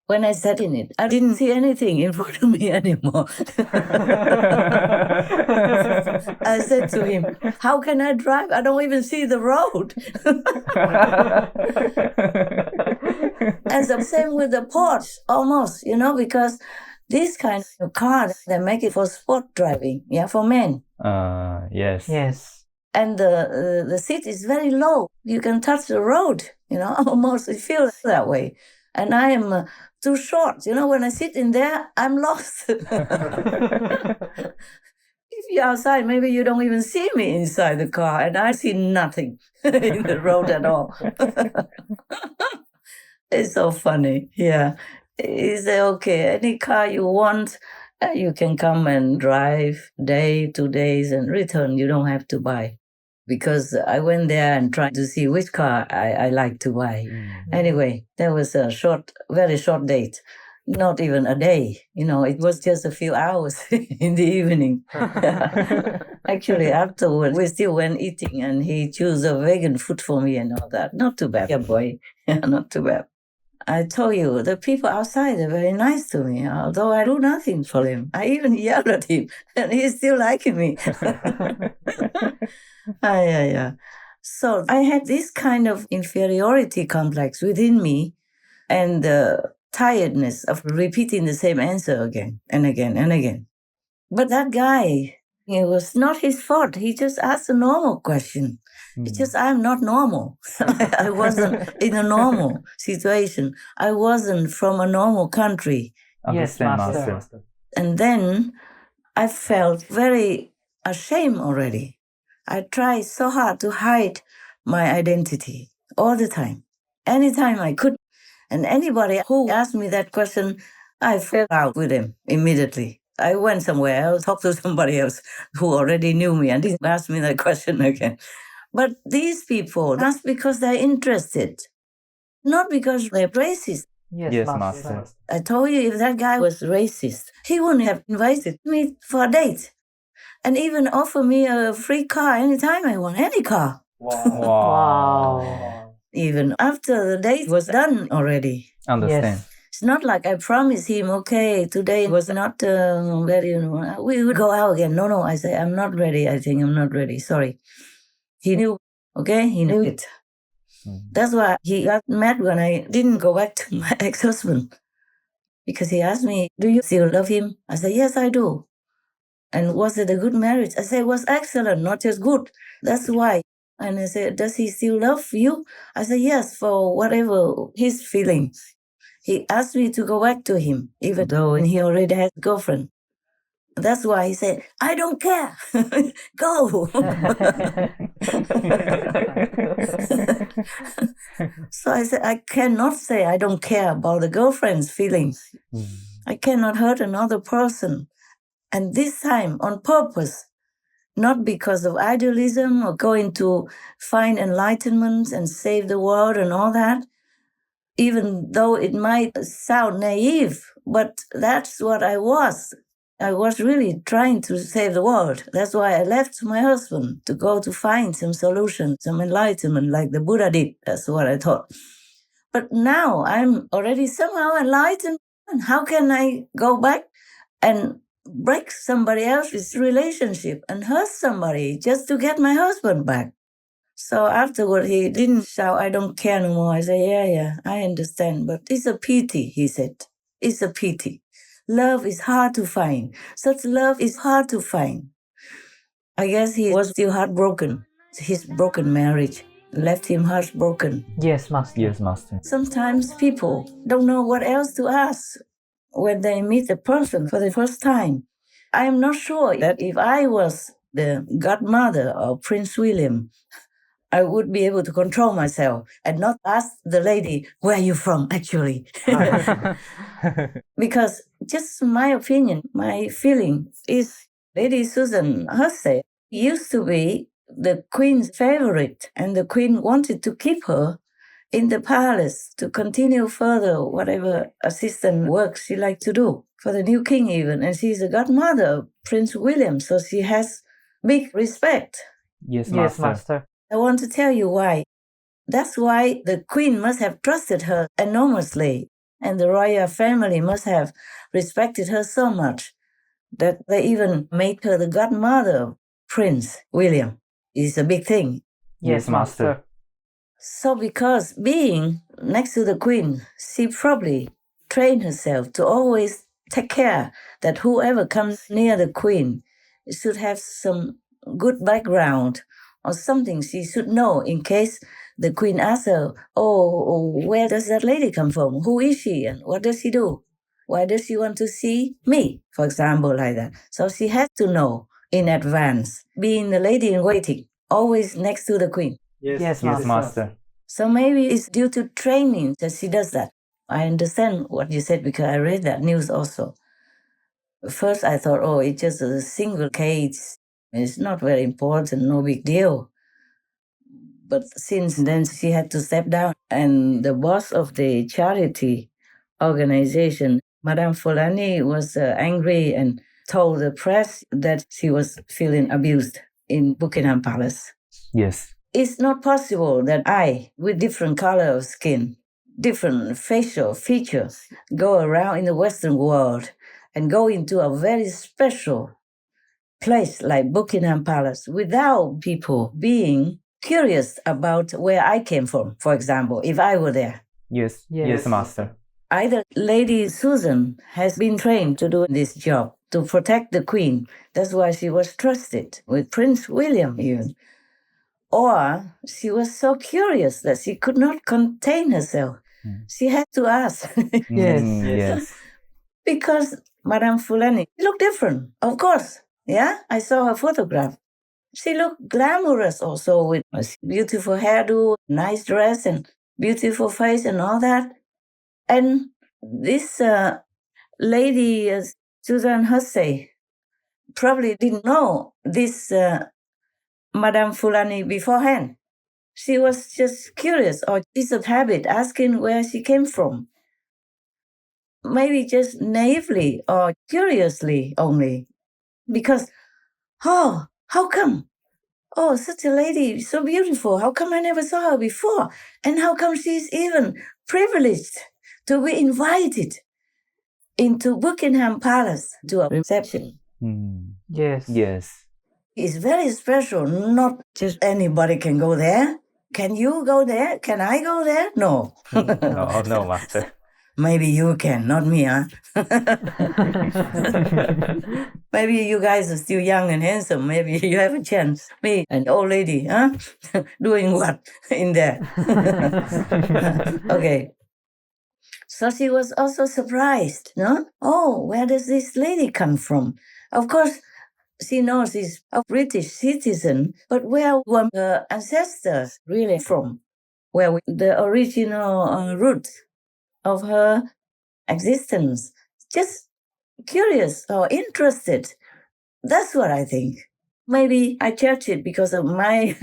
when I sat in it, I didn't see anything in front of me anymore. I said to him, how can I drive? I don't even see the road. And the same with the Porsche, almost, you know, because this kind of car, they make it for sport driving, yeah, for men. Yes. Yes. And the seat is very low. You can touch the road, you know, almost it feels that way. And I am too short. You know, when I sit in there, I'm lost. If you're outside, maybe you don't even see me inside the car, and I see nothing in the road at all. It's so funny. Yeah. He said, okay, any car you want, you can come and drive day, 2 days, and return. You don't have to buy. Because I went there and tried to see which car I like to buy. Anyway, that was a very short date. Not even a day. You know, it was just a few hours in the evening. Actually, afterwards, we still went eating and he chose a vegan food for me and all that. Not too bad. Yeah, boy. Not too bad. I told you, the people outside are very nice to me, although I do nothing for him. I even yelled at him, and he's still liking me. Yeah. So I had this kind of inferiority complex within me, and tiredness of repeating the same answer again and again and again. But that guy, it was not his fault. He just asked a normal question. It's just I'm not normal. I wasn't in a normal situation. I wasn't from a normal country. Yes, Master. And then I felt very ashamed already. I tried so hard to hide my identity all the time, anytime I could. And anybody who asked me that question, I fell out with them immediately. I went somewhere else, talked to somebody else who already knew me and didn't ask me that question again. But these people ask because they're interested, not because they're racist. Yes, Master. I told you if that guy was racist, he wouldn't have invited me for a date and even offer me a free car anytime I want, any car. Wow. Even after the date was done already. Understand. Yes. It's not like I promised him, okay, today was not very, we would go out again. No, I say, I'm not ready. I think I'm not ready. Sorry. He knew, okay? He knew it. That's why he got mad when I didn't go back to my ex-husband. Because he asked me, do you still love him? I said, yes, I do. And was it a good marriage? I said, it was excellent, not just good. That's why. And I said, does he still love you? I said, yes, for whatever his feelings. He asked me to go back to him, even though he already had a girlfriend. That's why he said, I don't care. Go. So I said, I cannot say I don't care about the girlfriend's feelings. I cannot hurt another person. And this time on purpose, not because of idealism or going to find enlightenment and save the world and all that, even though it might sound naive, but that's what I was. I was really trying to save the world. That's why I left my husband to go to find some solution, some enlightenment like the Buddha did. That's what I thought. But now I'm already somehow enlightened. And how can I go back and break somebody else's relationship and hurt somebody just to get my husband back? So afterward, he didn't shout, I don't care no more. I said, yeah, I understand. But it's a pity, he said. It's a pity. Love is hard to find. Such love is hard to find. I guess he was still heartbroken. His broken marriage left him heartbroken. Yes, Master. Yes, Master. Sometimes people don't know what else to ask when they meet a person for the first time. I am not sure that if I was the godmother of Prince William, I would be able to control myself and not ask the lady, where are you from, actually? Because just my opinion, my feeling is Lady Susan Hussey used to be the Queen's favorite, and the Queen wanted to keep her in the palace to continue further whatever assistant work she liked to do for the new king even. And she's the godmother of Prince William, so she has big respect. Yes, Master. Yes, Master. I want to tell you why. That's why the Queen must have trusted her enormously, and the royal family must have respected her so much that they even made her the godmother of Prince William. It's a big thing. Yes, Master. So because being next to the Queen, she probably trained herself to always take care that whoever comes near the Queen should have some good background or something she should know in case the Queen asks her, oh, where does that lady come from? Who is she and what does she do? Why does she want to see me, for example, like that? So she has to know in advance, being the lady in waiting, always next to the Queen. Yes, Master. So maybe it's due to training that she does that. I understand what you said because I read that news also. First I thought, oh, it's just a single case. It's not very important, no big deal. But since then, she had to step down. And the boss of the charity organization, Madame Folani, was angry and told the press that she was feeling abused in Buckingham Palace. Yes. It's not possible that I, with different color of skin, different facial features, go around in the Western world and go into a very special place like Buckingham Palace without people being curious about where I came from, for example, if I were there. Yes, Master. Either Lady Susan has been trained to do this job, to protect the Queen. That's why she was trusted with Prince William even. Or she was so curious that she could not contain herself. She had to ask. Yes. Because Madame Fulani looked different, of course. Yeah, I saw her photograph. She looked glamorous also with a beautiful hairdo, nice dress, and beautiful face and all that. And this lady, Susan Hussey, probably didn't know this Madame Fulani beforehand. She was just curious, or it's a habit, asking where she came from. Maybe just naively or curiously only. Because, oh, how come? Oh, such a lady, so beautiful. How come I never saw her before? And how come she's even privileged to be invited into Buckingham Palace to a reception? Yes. Yes. It's very special. Not just anybody can go there. Can you go there? Can I go there? No. No, Master. Maybe you can, not me, huh? Maybe you guys are still young and handsome. Maybe you have a chance. Me, an old lady, huh? Doing what in there? Okay. So she was also surprised, no? Oh, where does this lady come from? Of course, she knows she's a British citizen, but where were her ancestors really from? Where were the original roots of her existence? Just curious or interested. That's what I think. Maybe I judged it because of my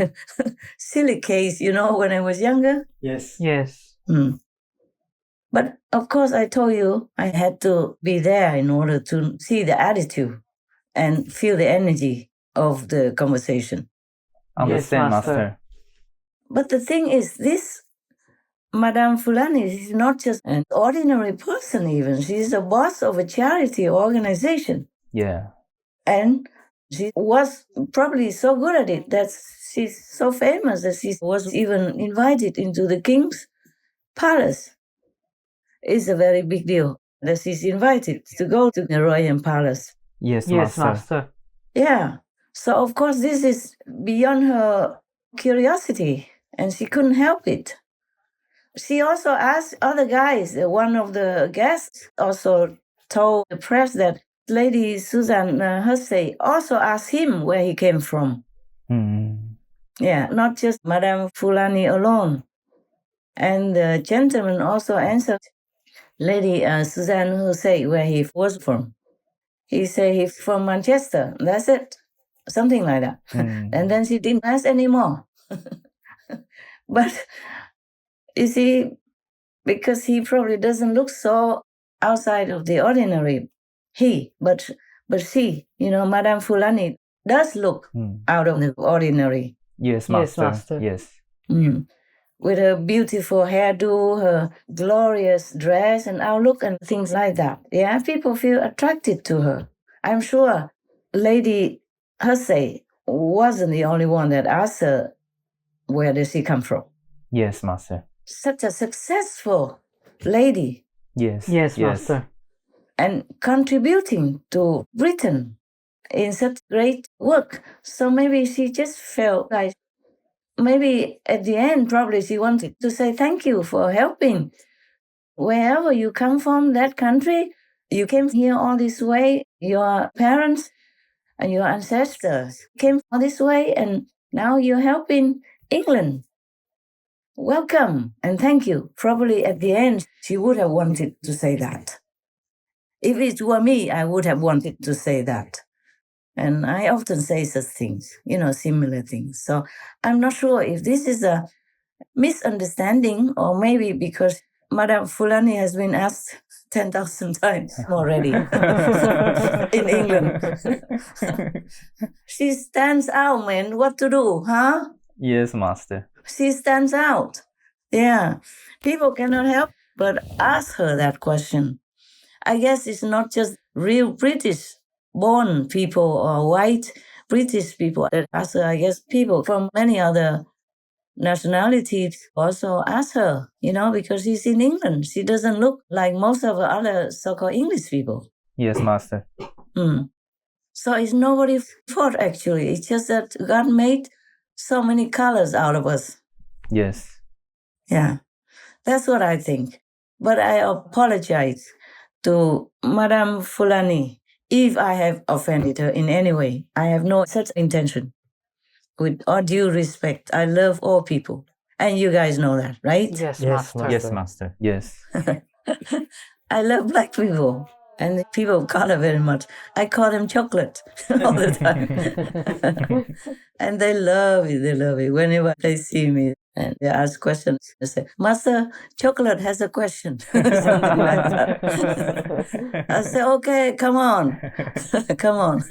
silly case, when I was younger. Yes. But of course, I told you I had to be there in order to see the attitude and feel the energy of the conversation. Understand, Master. But the thing is, this Madame Fulani is not just an ordinary person even. She's the boss of a charity organization. Yeah. And she was probably so good at it that she's so famous that she was even invited into the king's palace. It's a very big deal that she's invited to go to the royal palace. Yes, Master. Yeah. So, of course, this is beyond her curiosity, and she couldn't help it. She also asked other guys. One of the guests also told the press that Lady Susan Hussey also asked him where he came from. Yeah, not just Madame Fulani alone. And the gentleman also answered Lady Susan Hussey where he was from. He said he's from Manchester. That's it. Something like that. And then she didn't ask anymore. But you see, because he probably doesn't look so outside of the ordinary, but she, Madame Fulani does look out of the ordinary. Yes, Master. Yes. With her beautiful hairdo, her glorious dress and outlook and things like that. Yeah, people feel attracted to her. I'm sure Lady Hussey wasn't the only one that asked her, where does she come from? Yes, Master. Such a successful lady. Yes. Master. And contributing to Britain in such great work. So maybe she just felt like, maybe at the end, probably she wanted to say thank you for helping. Wherever you come from, that country, you came here all this way, your parents and your ancestors came all this way, and now you're helping England. Welcome and thank you. Probably at the end, she would have wanted to say that. If it were me, I would have wanted to say that. And I often say such things, similar things. So I'm not sure if this is a misunderstanding or maybe because Madame Fulani has been asked 10,000 times already in England. She stands out, man. What to do, huh? Yes, Master. She stands out. Yeah. People cannot help but ask her that question. I guess it's not just real British-born people or white British people that ask her. I guess people from many other nationality also ask her, because she's in England. She doesn't look like most of the other so-called English people. Yes, Master. So it's nobody's fault, actually. It's just that God made so many colors out of us. Yes. Yeah, that's what I think. But I apologize to Madame Fulani if I have offended her in any way. I have no such intention. With all due respect, I love all people. And you guys know that, right? Yes, Yes, Master. Yes, Master. Yes. I love black people. And people of color very much. I call them chocolate all the time. And they love it. They love it. Whenever they see me and they ask questions, they say, Master, chocolate has a question. Something like that. I say, okay, come on. Come on.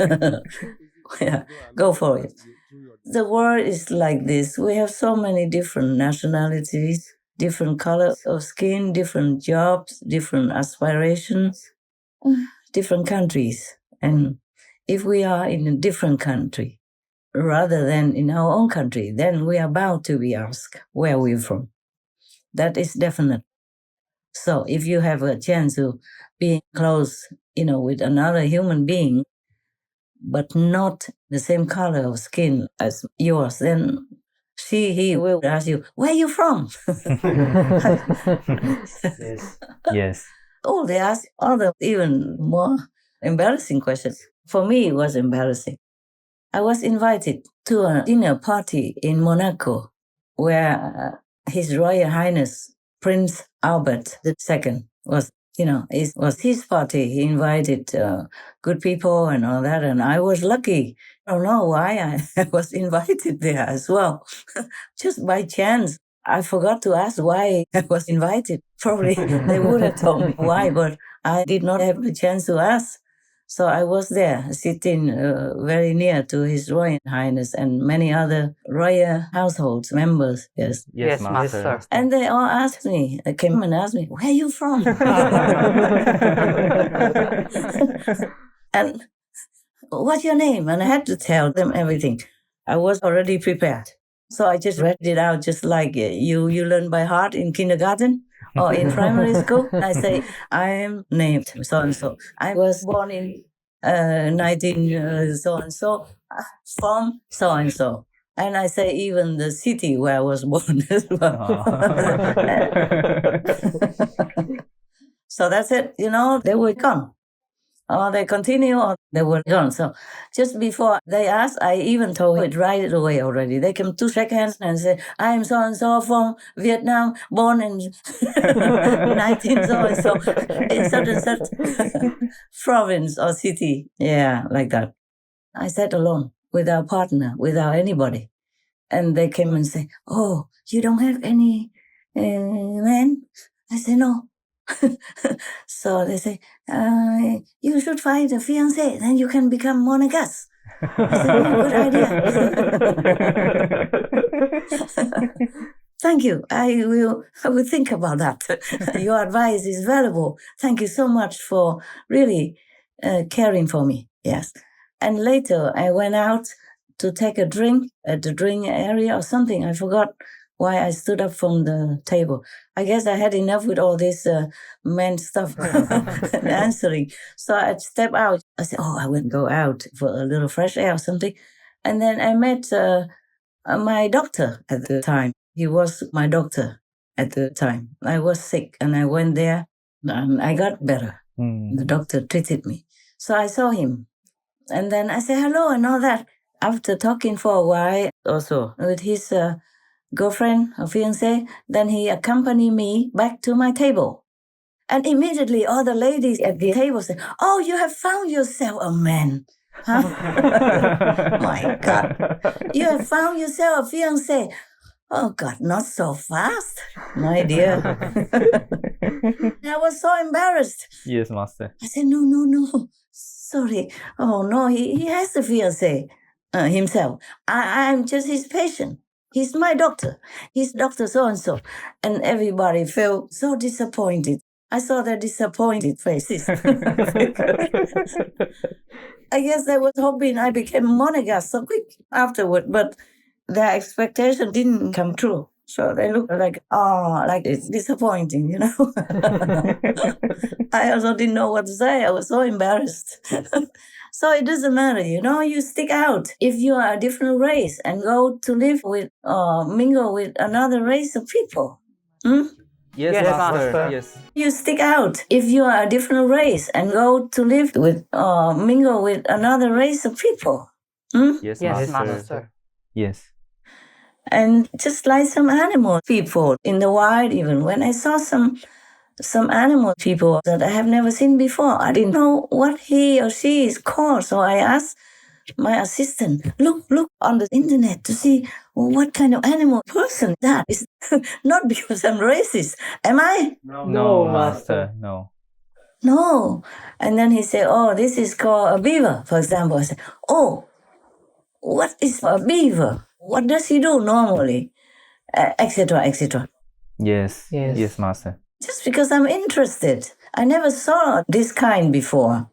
Yeah, go for it. The world is like this. We have so many different nationalities, different colors of skin, different jobs, different aspirations, different countries. And if we are in a different country rather than in our own country, then we are bound to be asked where we're from. That is definite. So if you have a chance to be close, with another human being, but not the same color of skin as yours, then he will ask you, where are you from? Yes. Yes. Oh, they ask other even more embarrassing questions. For me, it was embarrassing. I was invited to a dinner party in Monaco where His Royal Highness Prince Albert II was, it was his party. He invited good people and all that, and I was lucky. I don't know why I was invited there as well. Just by chance. I forgot to ask why I was invited. Probably they would have told me why, but I did not have the chance to ask. So I was there, sitting very near to His Royal Highness and many other royal household members. Yes. Yes, Master. And they all asked me, they came and asked me, where are you from? And what's your name? And I had to tell them everything. I was already prepared. So I just read it out just like you learn by heart in kindergarten or in primary school. I say, I am named so-and-so. I was born in 19 so-and-so from so-and-so. And I say even the city where I was born as well. So that's it. They were gone. Or they continue or they were gone. So just before they asked, I even told it right away already. They came to shake hands and say, I am so-and-so from Vietnam, born in 19 so-and-so, in such and such province or city. Yeah, like that. I sat alone, without partner, without anybody. And they came and say, oh, you don't have any man? I said, no. So they say, you should find a fiancé, then you can become monogamous. I said, oh, good idea. Thank you. I will think about that. Your advice is valuable. Thank you so much for really caring for me. Yes. And later I went out to take a drink at the drink area or something. I forgot why I stood up from the table. I guess I had enough with all this men stuff answering. So I stepped out. I said, oh, I will go out for a little fresh air or something. And then I met my doctor at the time. He was my doctor at the time. I was sick and I went there and I got better. The doctor treated me. So I saw him. And then I said hello and all that. After talking for a while also with his girlfriend or fiancé, then he accompanied me back to my table. And immediately all the ladies at the table said, oh, you have found yourself a man. Huh? My God. You have found yourself a fiancé. Oh, God, not so fast, my dear. I was so embarrassed. Yes, Master. I said, no. Sorry. Oh, no, he has a fiancé himself. I'm just his patient. He's my doctor. He's Dr. So-and-so. And everybody felt so disappointed. I saw their disappointed faces. I guess they was hoping I became monogamous so quick afterward, but their expectation didn't come true. So they look like, oh, like it's disappointing, you know. I also didn't know what to say. I was so embarrassed. So it doesn't matter, you know, you stick out. If you are a different race and go to live with or mingle with another race of people. Yes, Master. Yes. You stick out. If you are a different race and go to live with or mingle with another race of people. Yes, Yes, Master. Master. Yes. And just like some animal people in the wild, even when I saw some animal people that I have never seen before, I didn't know what he or she is called. So I asked my assistant, look on the internet to see what kind of animal person that is. Not because I'm racist. Am I? No, Master. No. No. And then he said, oh, this is called a beaver, for example. I said, oh, what is a beaver? What does he do normally? Etc., etc. Yes. Yes, Master. Just because I'm interested. I never saw this kind before.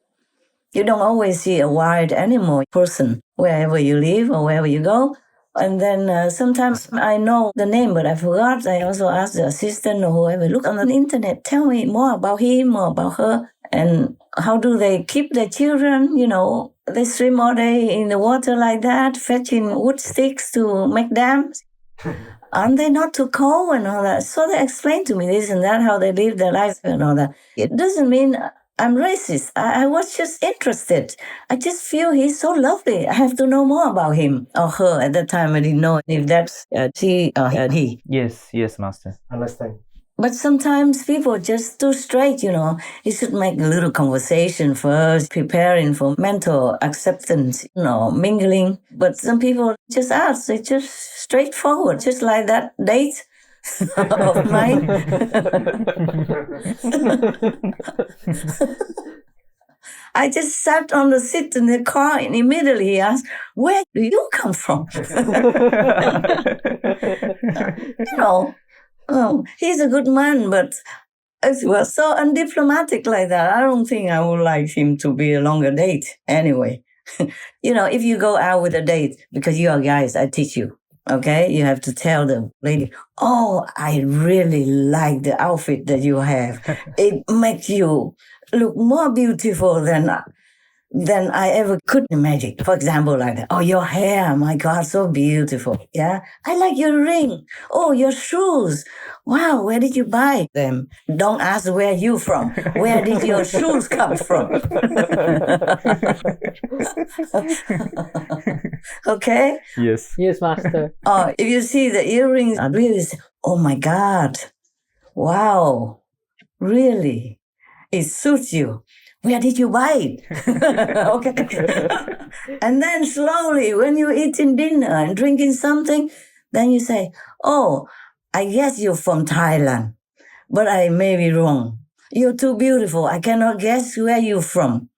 You don't always see a wild animal person wherever you live or wherever you go. And then sometimes I know the name, but I forgot. I also ask the assistant or whoever, look on the internet, tell me more about him or about her. And how do they keep their children? You know, they swim all day in the water like that, fetching wood sticks to make dams. Aren't they not too cold and all that? So they explained to me this and that, how they live their lives and all that. It doesn't mean I'm racist. I was just interested. I just feel he's so lovely. I have to know more about him or her. At that time, I didn't know if that's she or he. Yes, Master. Understand. But sometimes people just too straight, you know. You should make a little conversation first, preparing for mental acceptance, you know, mingling. But some people just ask, they just straightforward, just like that date of mine. I just sat on the seat in the car and immediately he asked, where do you come from? You know. Oh, he's a good man, but it was so undiplomatic like that. I don't think I would like him to be a longer date anyway. You know, if you go out with a date, because you are guys, I teach you, okay? You have to tell the lady, oh, I really like the outfit that you have. It makes you look more beautiful than I ever could imagine. For example, like that. Oh, your hair, my God, so beautiful. Yeah. I like your ring. Oh, your shoes. Wow, where did you buy them? Don't ask where you from. Where did your shoes come from? Okay? Yes. Yes, Master. Oh, if you see the earrings, I really say, oh my God. Wow. Really? It suits you. Where did you buy it? Okay. And then slowly, when you're eating dinner and drinking something, then you say, oh, I guess you're from Thailand, but I may be wrong. You're too beautiful. I cannot guess where you're from.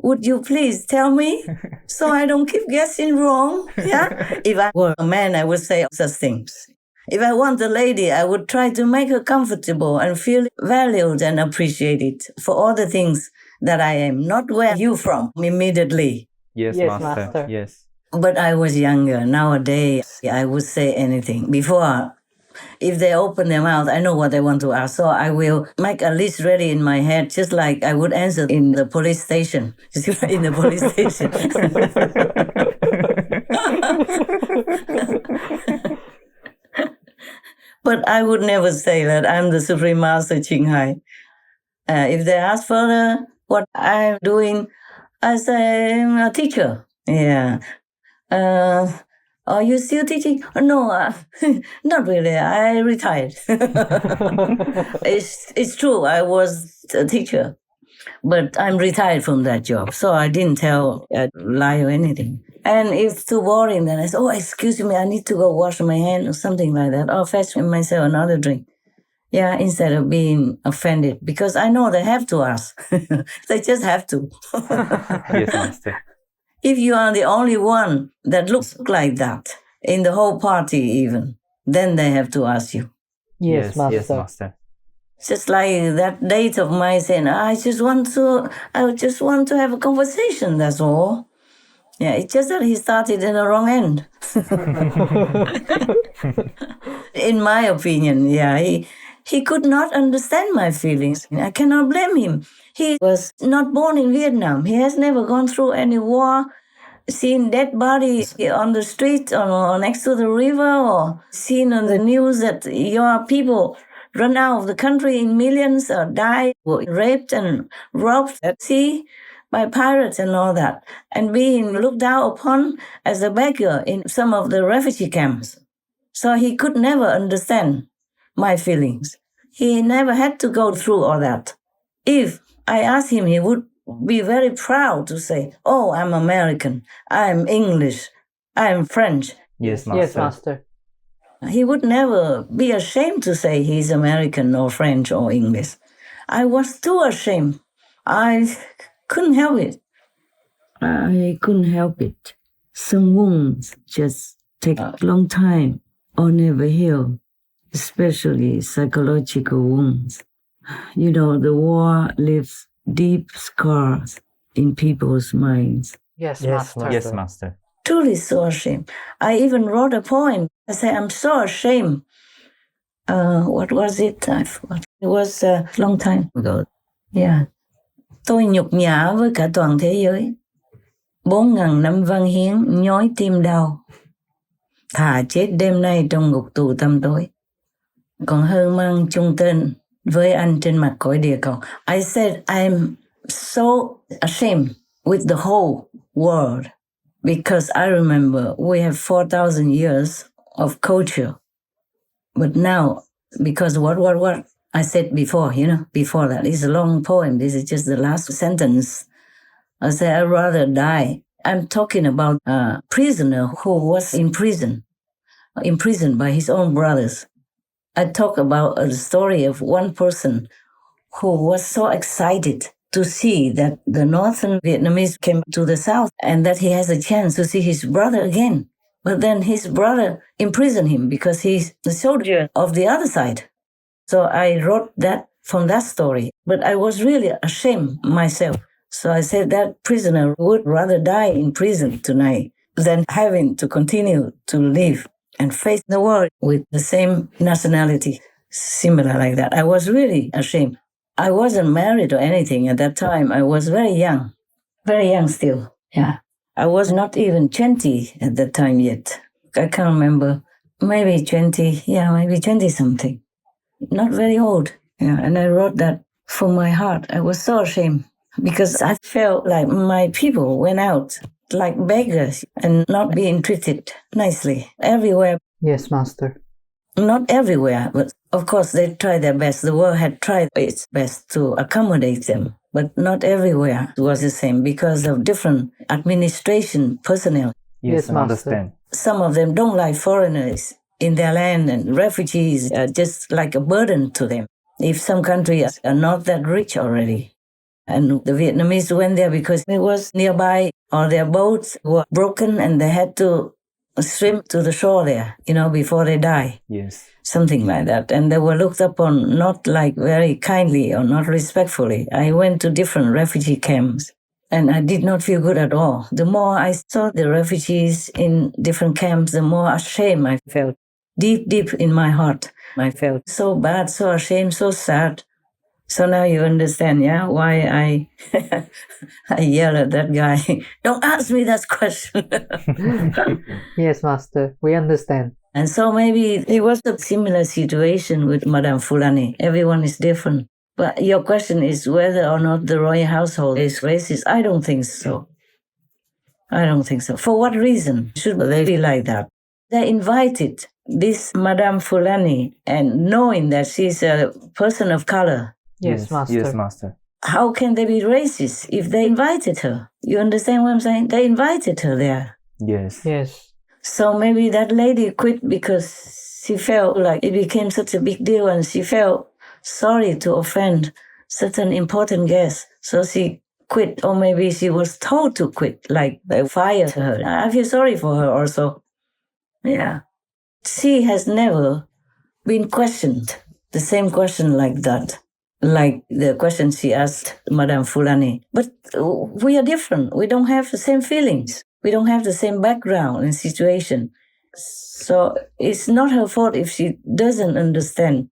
Would you please tell me so I don't keep guessing wrong? Yeah. If I were a man, I would say such things. If I want a lady, I would try to make her comfortable and feel valued and appreciated for all the things that I am, not where you from immediately. Yes, Master. Yes. But I was younger. Nowadays, I would say anything. Before, if they open their mouth, I know what they want to ask. So I will make a list ready in my head, just like I would answer in the police station. In the police station. But I would never say that I'm the Supreme Master Ching Hai. If they ask further what I'm doing, I say I'm a teacher. Yeah. Are you still teaching? No, not really. I retired. It's true. I was a teacher, but I'm retired from that job. So I didn't tell a lie or anything. And if it's too boring, then I say, oh, excuse me, I need to go wash my hand or something like that. Or fetch myself another drink. Yeah, instead of being offended. Because I know they have to ask. They just have to. Yes, Master. If you are the only one that looks like that, in the whole party even, then they have to ask you. Yes, Master. Yes, Master. Just like that date of mine saying, I just want to have a conversation, that's all. Yeah, it's just that he started in the wrong end. In my opinion, yeah, he could not understand my feelings. I cannot blame him. He was not born in Vietnam. He has never gone through any war, seen dead bodies on the street or next to the river, or seen on the news that your people run out of the country in millions or die, or raped and robbed at sea by pirates and all that, and being looked down upon as a beggar in some of the refugee camps. So he could never understand my feelings. He never had to go through all that. If I asked him, he would be very proud to say, "Oh, I'm American, I'm English, I'm French." Yes, Master. Yes, Master. He would never be ashamed to say he's American or French or English. I was too ashamed. I couldn't help it. I couldn't help it. Some wounds just take a long time or never heal, especially psychological wounds. You know, the war leaves deep scars in people's minds. Yes, Master. Yes, Master. Truly so ashamed. I even wrote a poem. I say, I'm so ashamed. What was it? I forgot. It was a long time ago. Yeah. Tôi nhục nhã với cả toàn thế giới. 4.000 năm văn hiến nhói tim đau. Thà chết đêm nay trong ngục tù tăm tối. Còn hơn mang chung tên với anh trên mặt cõi địa cầu. I said I'm so ashamed with the whole world because I remember we have 4,000 years of culture. But now, because what I said before, before that, it's a long poem. This is just the last sentence. I said, I'd rather die. I'm talking about a prisoner who was imprisoned by his own brothers. I talk about a story of one person who was so excited to see that the northern Vietnamese came to the south and that he has a chance to see his brother again. But then his brother imprisoned him because he's the soldier of the other side. So I wrote that from that story. But I was really ashamed myself. So I said that prisoner would rather die in prison tonight than having to continue to live and face the world with the same nationality, similar like that. I was really ashamed. I wasn't married or anything at that time. I was very young still. Yeah. I was not even 20 at that time yet. I can't remember. Maybe 20, maybe 20 something. Not very old. Yeah. And I wrote that from my heart. I was so ashamed because I felt like my people went out like beggars and not being treated nicely everywhere. Yes, Master. Not everywhere, but of course they tried their best. The world had tried its best to accommodate them, but not everywhere was the same because of different administration personnel. Yes, I understand. Some of them don't like foreigners in their land, and refugees are just like a burden to them. If some countries are not that rich already. And the Vietnamese went there because it was nearby, or their boats were broken and they had to swim to the shore there, before they die. Yes. Something like that. And they were looked upon not like very kindly or not respectfully. I went to different refugee camps and I did not feel good at all. The more I saw the refugees in different camps, the more ashamed I felt. Deep in my heart, I felt so bad, so ashamed, so sad. So now you understand, why I I yell at that guy. Don't ask me that question. Yes, Master. We understand. And so maybe it was a similar situation with Madame Fulani. Everyone is different. But your question is whether or not the royal household is racist. I don't think so. For what reason should they be like that? They invited this Madame Fulani, and knowing that she's a person of color. Yes, Master. Yes, Master. How can they be racist if they invited her? You understand what I'm saying? They invited her there. Yes. Yes. So maybe that lady quit because she felt like it became such a big deal and she felt sorry to offend such an important guest. So she quit, or maybe she was told to quit, like they fired her. I feel sorry for her also. Yeah. She has never been questioned, the same question like that. Like the question she asked Madame Fulani. But we are different. We don't have the same feelings. We don't have the same background and situation. So it's not her fault if she doesn't understand.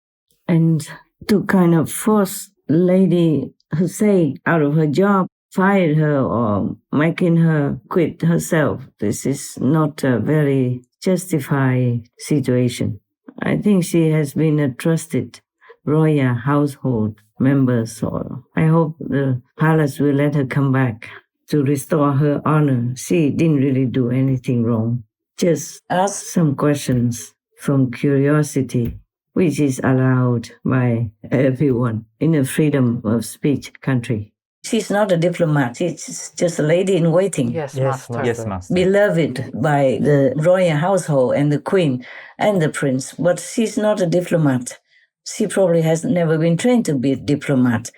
And to kind of force Lady Hussein out of her job, fired her or making her quit herself, this is not a very justified situation. I think she has been a trusted royal household member, so I hope the palace will let her come back to restore her honor. She didn't really do anything wrong. Just ask some questions from curiosity, which is allowed by everyone in a freedom of speech country. She's not a diplomat. She's just a lady in waiting. Yes, Master. Yes, Master. Beloved by the royal household and the queen and the prince, but she's not a diplomat. She probably has never been trained to be a diplomat.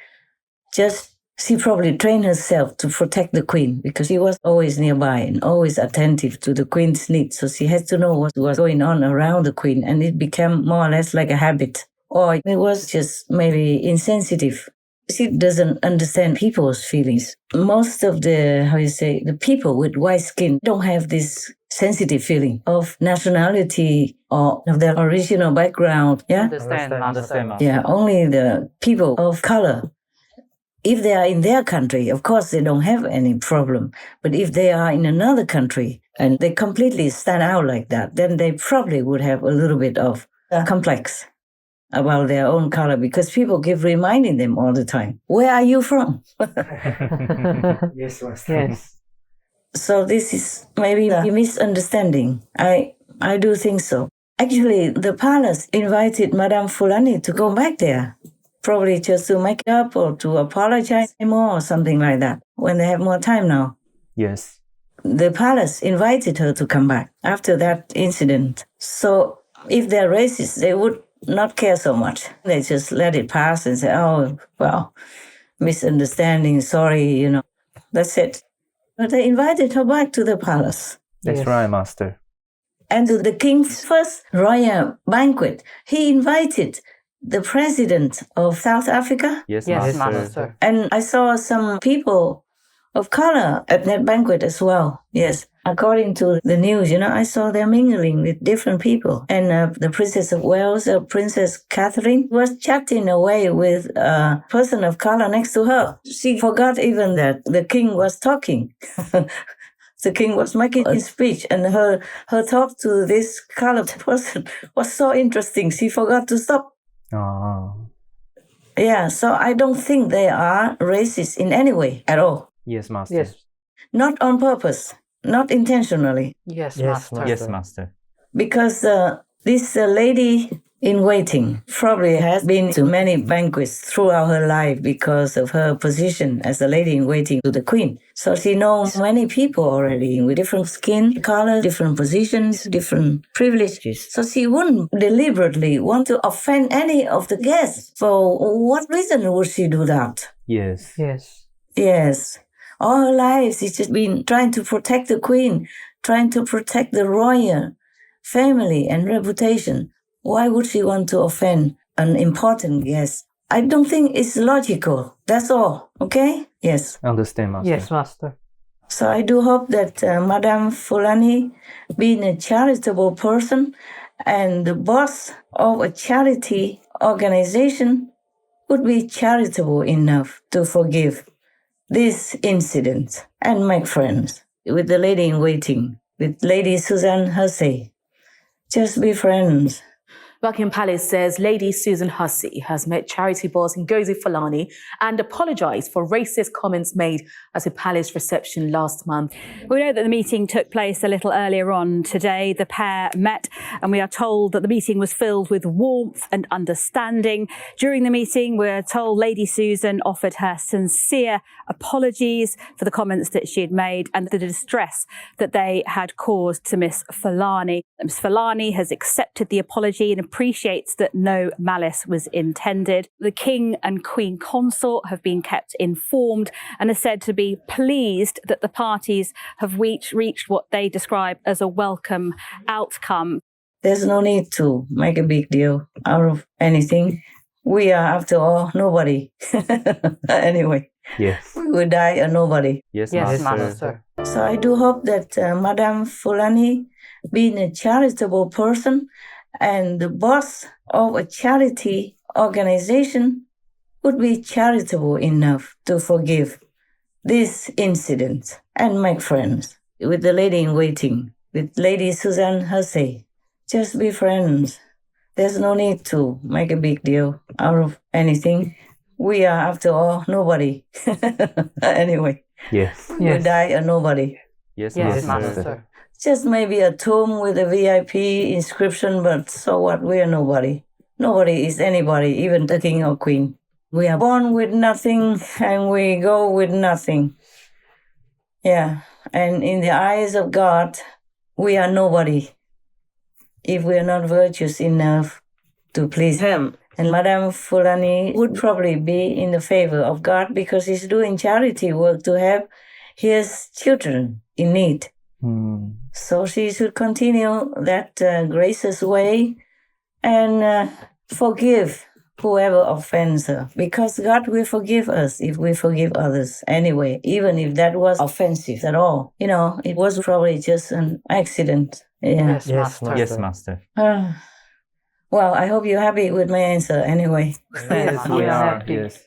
She probably trained herself to protect the queen because she was always nearby and always attentive to the queen's needs. So she had to know what was going on around the queen, and it became more or less like a habit. Or it was just maybe insensitive. She doesn't understand people's feelings. Most of the people with white skin don't have this sensitive feeling of nationality or of their original background. Yeah? Understand, Master. Yeah, only the people of color. If they are in their country, of course, they don't have any problem. But if they are in another country and they completely stand out like that, then they probably would have a little bit of complex about their own color because people keep reminding them all the time, where are you from? Yes, Yes. So this is maybe a misunderstanding. I do think so. Actually, the palace invited Madame Fulani to go back there. Probably just to make up or to apologize more or something like that when they have more time now. Yes. The palace invited her to come back after that incident. So if they're racist, they would not care so much. They just let it pass and say, oh, well, misunderstanding, sorry, that's it. But they invited her back to the palace. That's right, Master. And to the king's first royal banquet, he invited the president of South Africa. Yes, Master. And I saw some people of color at that banquet as well. Yes. According to the news, I saw them mingling with different people. And the Princess of Wales, Princess Catherine, was chatting away with a person of color next to her. She forgot even that the king was talking. The king was making his speech, and her talk to this colored person was so interesting. She forgot to stop. Oh. Yeah, so I don't think they are racist in any way at all. Yes, Master. Yes. Not on purpose, not intentionally. Yes, Master. Yes, Master. Because this lady in waiting probably has been to many banquets throughout her life because of her position as a lady in waiting to the queen. So she knows many people already with different skin color, different positions, different privileges. So she wouldn't deliberately want to offend any of the guests. For what reason would she do that? Yes. Yes. Yes. All her life she's just been trying to protect the queen, trying to protect the royal family and reputation. Why would she want to offend an important guest? I don't think it's logical. That's all. Okay? Yes. Understand, Master. Yes, Master. So I do hope that Madame Fulani, being a charitable person and the boss of a charity organization, would be charitable enough to forgive this incident and make friends with the lady in waiting, with Lady Susan Hussey. Just be friends. Buckingham Palace says Lady Susan Hussey has met charity boss Ngozi Fulani and apologised for racist comments made at a palace reception last month. We know that the meeting took place a little earlier on today. The pair met, and we are told that the meeting was filled with warmth and understanding. During the meeting, we're told Lady Susan offered her sincere apologies for the comments that she had made and the distress that they had caused to Miss Fulani. Miss Fulani has accepted the apology and appreciates that no malice was intended. The King and Queen Consort have been kept informed and are said to be pleased that the parties have reached what they describe as a welcome outcome. There's no need to make a big deal out of anything. We are, after all, nobody. Anyway. Yes. We will die a nobody. Yes, Yes, Master. Master. So I do hope that Madame Fulani, being a charitable person and the boss of a charity organization, would be charitable enough to forgive this incident and make friends with the lady in waiting, with Lady Susan Hussey. Just be friends. There's no need to make a big deal out of anything. We are, after all, nobody. Anyway. Yes. We die a nobody. Yes, Master. Just maybe a tomb with a VIP inscription, but so what? We are nobody. Nobody is anybody, even the king or queen. We are born with nothing and we go with nothing. Yeah, and in the eyes of God, we are nobody if we are not virtuous enough to please Him. And Madame Fulani would probably be in the favor of God because he's doing charity work to help his children in need. So she should continue that gracious way and forgive whoever offends her, because God will forgive us if we forgive others anyway, even if that was offensive at all. You know, it was probably just an accident. Yeah. Yes, Master. Well, I hope you're happy with my answer anyway. Yes, we are happy. Yes.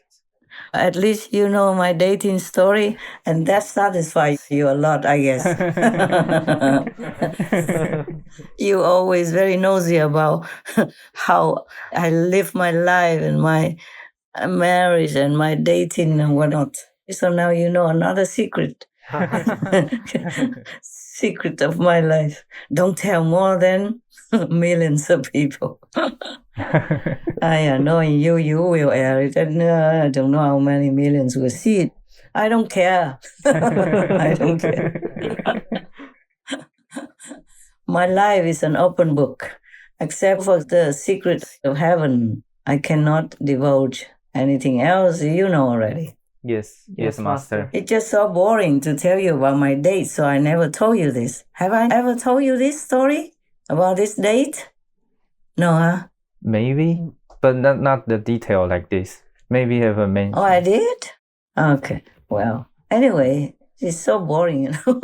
At least you know my dating story, and that satisfies you a lot, I guess. You're always very nosy about how I live my life and my marriage and my dating and whatnot. So now you know another secret. Secret of my life. Don't tell more than millions of people. I know you will air it, and I don't know how many millions will see it. I don't care. I don't care. My life is an open book. Except for the secret of heaven, I cannot divulge anything else. You know already. Yes, Master. It's just so boring to tell you about my date, so I never told you this. Have I ever told you this story about this date? No, huh? Maybe, but not the detail like this. Maybe have a mention. Oh, I did? Okay. Well, anyway, it's so boring, you know.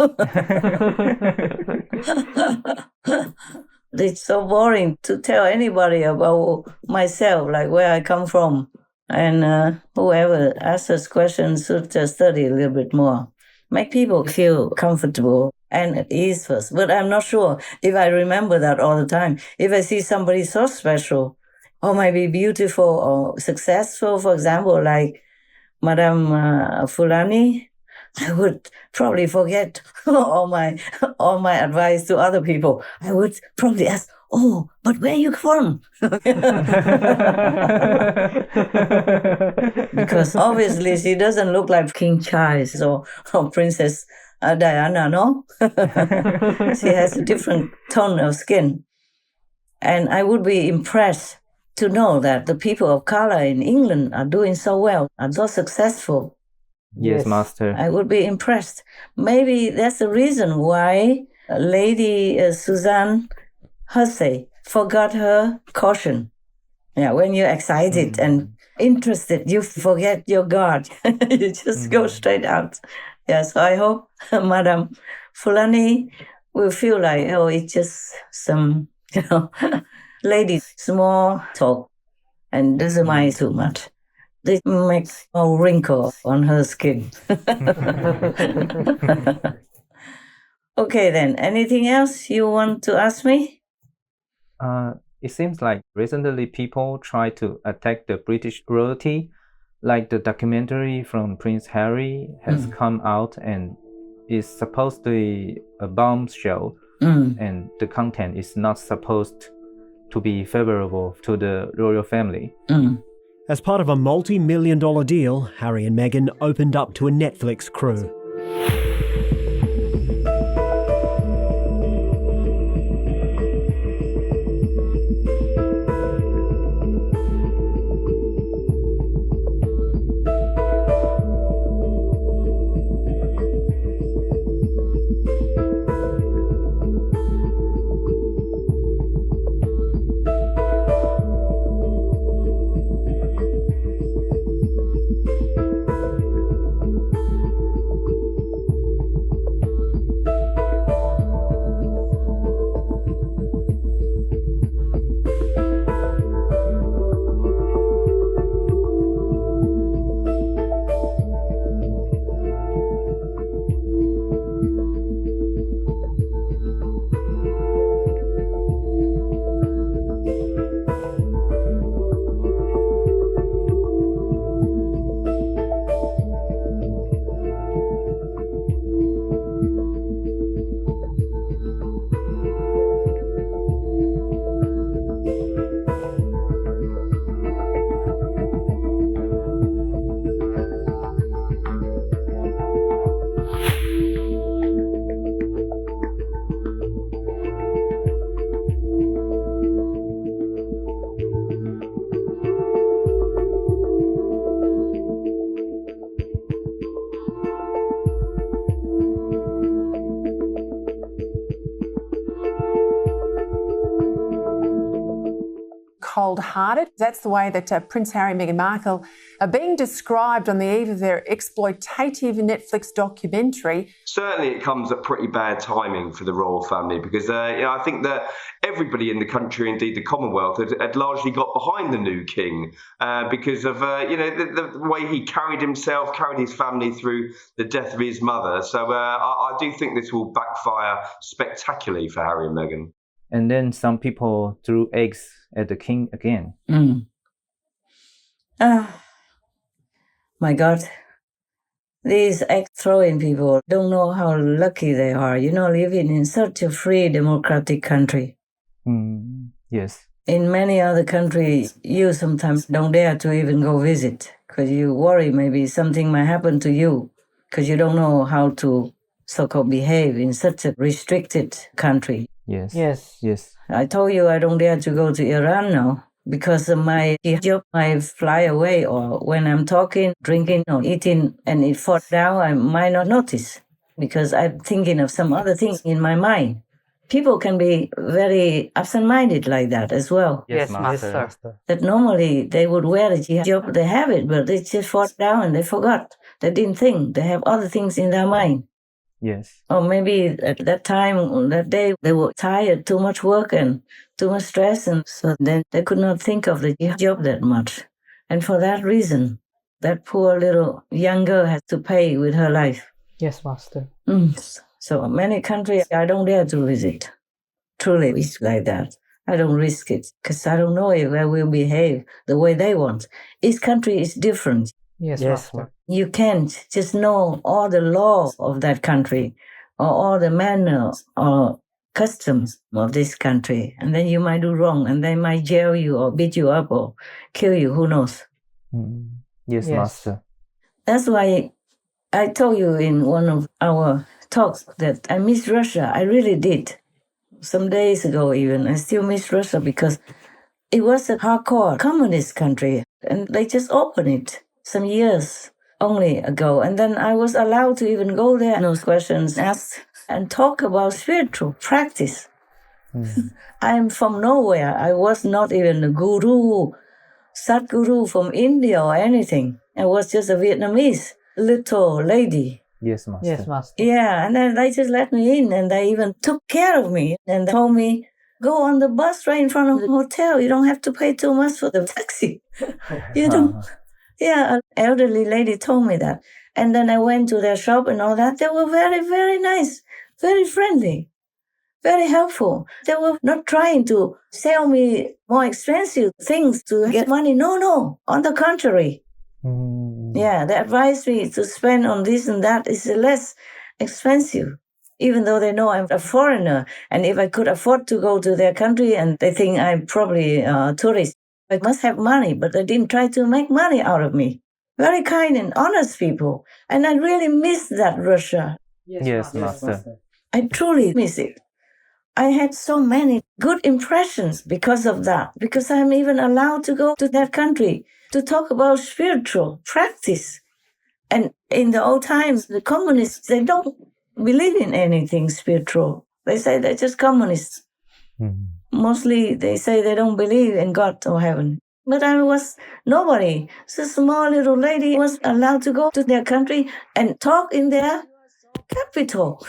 It's so boring to tell anybody about myself, like where I come from. And whoever asks us questions should just study a little bit more. Make people feel comfortable and at ease first. But I'm not sure if I remember that all the time. If I see somebody so special, or maybe beautiful or successful, for example, like Madame Fulani, I would probably forget all my advice to other people. I would probably ask, "Oh, but where are you from?" Because obviously she doesn't look like King Charles or Princess Diana, no? She has a different tone of skin. And I would be impressed to know that the people of color in England are doing so well, are so successful. Yes, Master. I would be impressed. Maybe that's the reason why Lady Susan Hussey forgot her caution. Yeah, when you're excited and interested, you forget your guard. You just go straight out. Yeah, so I hope Madame Fulani will feel like, oh, it's just some, lady small talk and doesn't mind too much. This makes a wrinkle on her skin. Okay, then. Anything else you want to ask me? It seems like recently people try to attack the British royalty. Like the documentary from Prince Harry has come out and is supposed to be a bombshell, and the content is not supposed to be favorable to the royal family. As part of a multi-million-dollar deal, Harry and Meghan opened up to a Netflix crew. cold-hearted. That's the way that Prince Harry and Meghan Markle are being described on the eve of their exploitative Netflix documentary. Certainly it comes at pretty bad timing for the royal family because I think that everybody in the country, indeed the Commonwealth, had largely got behind the new king because of the way he carried himself, carried his family through the death of his mother. So I do think this will backfire spectacularly for Harry and Meghan. And then some people threw eggs at the king again. My God. These egg-throwing people don't know how lucky they are, living in such a free democratic country. Yes. In many other countries, you sometimes don't dare to even go visit because you worry maybe something might happen to you because you don't know how to so-called behave in such a restricted country. Yes. I told you I don't dare to go to Iran now because of my hijab. I fly away, or when I'm talking, drinking, or eating, and it falls down, I might not notice because I'm thinking of some other thing in my mind. People can be very absent-minded like that as well. Yes, Master. That normally they would wear a hijab, they have it, but they just fall down and they forgot. They didn't think. They have other things in their mind. Yes. Or maybe at that time, that day, they were tired, too much work and too much stress, and so then they could not think of the job that much. And for that reason, that poor little young girl had to pay with her life. Yes, Master. So many countries I don't dare to visit. Truly, it's like that. I don't risk it because I don't know if I will behave the way they want. Each country is different. Yes, Master. You can't just know all the laws of that country or all the manners or customs of this country. And then you might do wrong and they might jail you or beat you up or kill you. Who knows? Yes, Master. That's why I told you in one of our talks that I miss Russia. I really did. Some days ago even. I still miss Russia because it was a hardcore communist country and they just opened it some years only ago. And then I was allowed to even go there, no questions asked, and talk about spiritual practice. I'm from nowhere. I was not even a guru, Sadguru from India or anything. I was just a Vietnamese little lady. Yes, Master. Yes, Master. Yeah, and then they just let me in and they even took care of me and they told me, go on the bus right in front of the hotel. You don't have to pay too much for the taxi. You don't. Yeah, an elderly lady told me that. And then I went to their shop and all that. They were very, very nice, very friendly, very helpful. They were not trying to sell me more expensive things to get money. No, on the contrary. Yeah, they advised me to spend on this and that is less expensive, even though they know I'm a foreigner. And if I could afford to go to their country and they think I'm probably a tourist, I must have money, but they didn't try to make money out of me. Very kind and honest people. And I really miss that Russia. Yes, Master. I truly miss it. I had so many good impressions because of that, because I'm even allowed to go to that country to talk about spiritual practice. And in the old times, the communists, they don't believe in anything spiritual. They say they're just communists. Mostly they say they don't believe in God or heaven. But I was nobody. So a small little lady was allowed to go to their country and talk in their capital.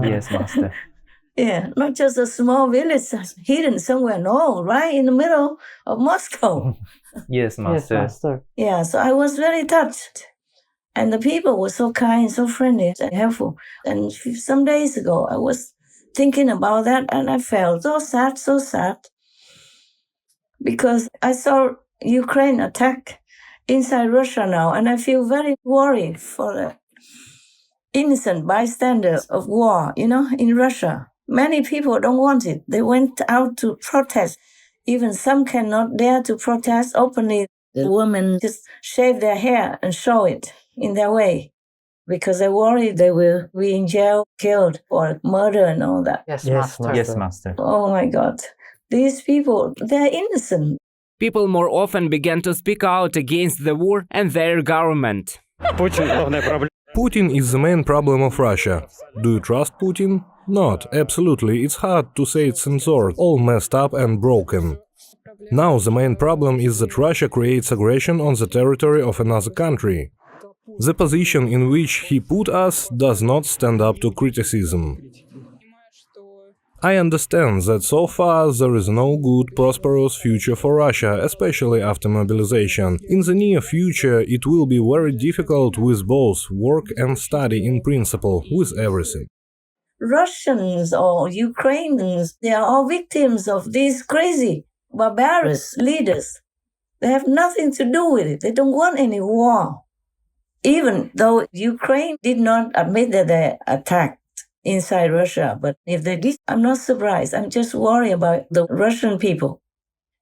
Yes, Master. Yeah, not just a small village hidden somewhere. No, right in the middle of Moscow. Yes, Master. Yes, Master. Yeah, so I was very touched. And the people were so kind, so friendly and helpful. And some days ago, I was thinking about that and I felt so sad. Because I saw Ukraine attack inside Russia now, and I feel very worried for the innocent bystanders of war, in Russia. Many people don't want it. They went out to protest. Even some cannot dare to protest openly. The women just shave their hair and show it in their way because they worry they will be in jail, killed, or murder and all that. Yes, Master. Yes, Master. Oh my God. These people, they're innocent. People more often began to speak out against the war and their government. Putin is the main problem of Russia. Do you trust Putin? Not, absolutely. It's hard to say it's censored, all messed up and broken. Now the main problem is that Russia creates aggression on the territory of another country. The position in which he put us does not stand up to criticism. I understand that so far there is no good, prosperous future for Russia, especially after mobilization. In the near future it will be very difficult with both work and study in principle, with everything. Russians or Ukrainians, they are all victims of these crazy, barbarous leaders. They have nothing to do with it. They don't want any war. Even though Ukraine did not admit that they attacked inside Russia, but if they did, I'm not surprised. I'm just worried about the Russian people.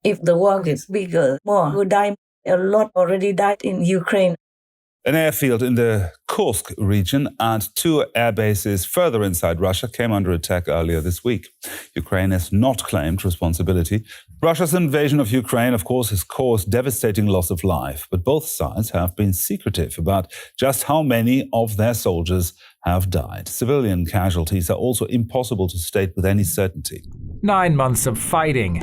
If the war gets bigger, more will die. A lot already died in Ukraine. An airfield in the Kursk region and 2 air bases further inside Russia came under attack earlier this week. Ukraine has not claimed responsibility. Russia's invasion of Ukraine, of course, has caused devastating loss of life, but both sides have been secretive about just how many of their soldiers have died. Civilian casualties are also impossible to state with any certainty. 9 months of fighting,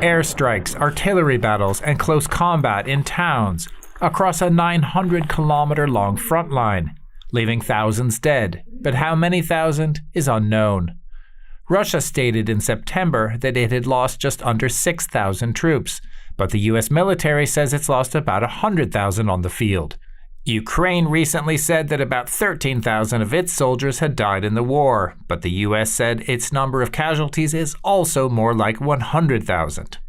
airstrikes, artillery battles, and close combat in towns across a 900-kilometer-long front line, leaving thousands dead, but how many thousand is unknown. Russia stated in September that it had lost just under 6,000 troops, but the US military says it's lost about 100,000 on the field. Ukraine recently said that about 13,000 of its soldiers had died in the war, but the US said its number of casualties is also more like 100,000.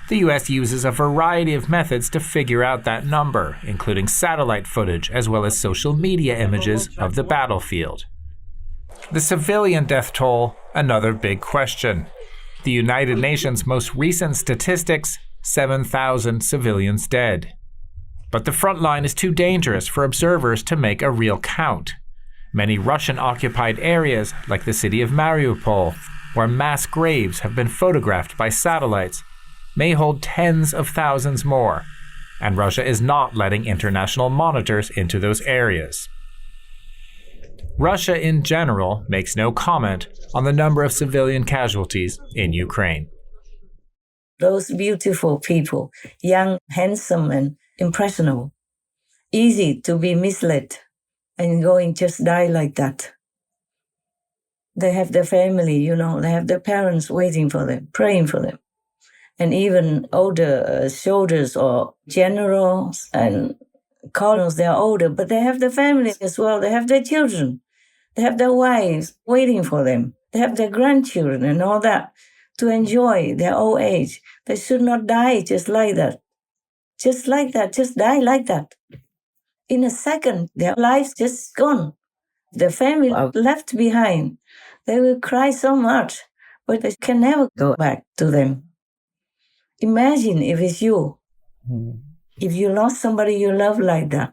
The US uses a variety of methods to figure out that number, including satellite footage as well as social media images of the battlefield. The civilian death toll, another big question. The United Nations' most recent statistics, 7,000 civilians dead. But the front line is too dangerous for observers to make a real count. Many Russian-occupied areas, like the city of Mariupol, where mass graves have been photographed by satellites, may hold tens of thousands more, and Russia is not letting international monitors into those areas. Russia in general makes no comment on the number of civilian casualties in Ukraine. Those beautiful people, young, handsome, and impressionable, easy to be misled and going just die like that. They have their family, they have their parents waiting for them, praying for them. And even older soldiers or generals and colonels, they're older, but they have their families as well. They have their children. They have their wives waiting for them. They have their grandchildren and all that to enjoy their old age. They should not die just like that. Just like that, just die like that. In a second, their lives just gone. Their family are left behind. They will cry so much, but they can never go back to them. Imagine if it's you. If you lost somebody you love like that.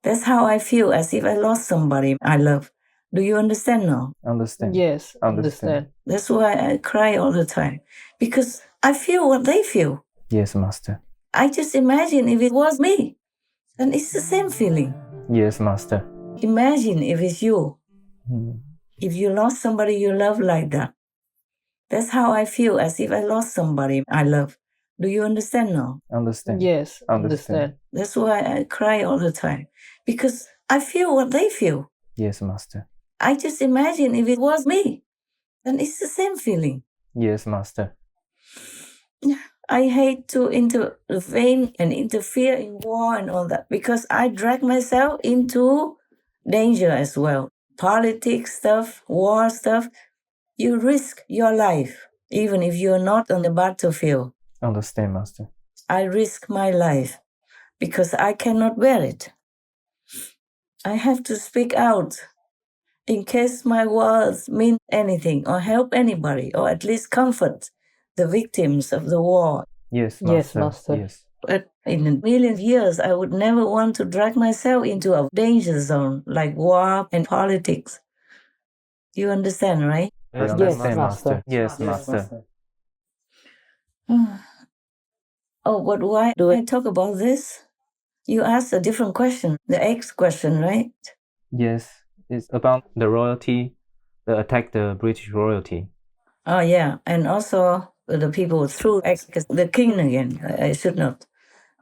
That's how I feel, as if I lost somebody I love. Do you understand now? Understand. Yes, understand. That's why I cry all the time. Because I feel what they feel. Yes, Master. I just imagine if it was me. And it's the same feeling. Yes, Master. Imagine if it's you. If you lost somebody you love like that. That's how I feel, as if I lost somebody I love. Do you understand now? Understand. Yes, understand. That's why I cry all the time. Because I feel what they feel. Yes, Master. I just imagine if it was me. And it's the same feeling. Yes, Master. I hate to intervene and interfere in war and all that, because I drag myself into danger as well. Politics stuff, war stuff. You risk your life, even if you're not on the battlefield. Understand, Master. I risk my life because I cannot bear it. I have to speak out in case my words mean anything or help anybody, or at least comfort the victims of the war. Yes, Master. Yes, Master. Yes. But in a million years, I would never want to drag myself into a danger zone like war and politics. You understand, right? I understand, Master. Yes, Master. Oh, but why do I talk about this? You asked a different question, the X question, right? Yes, it's about the royalty, the attack the British royalty. Oh, yeah. And also the people through the king again. I should not.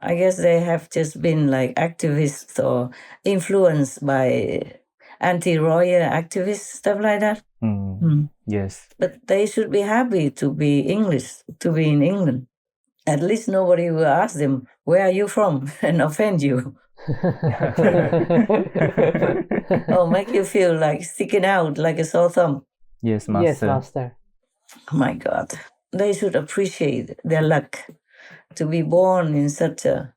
I guess they have just been like activists or influenced by anti-royal activists, stuff like that. Yes. But they should be happy to be English, to be in England. At least nobody will ask them, where are you from? And offend you. Or make you feel like sticking out like a sore thumb. Yes, Master. Yes, Master. Oh my God. They should appreciate their luck to be born in such a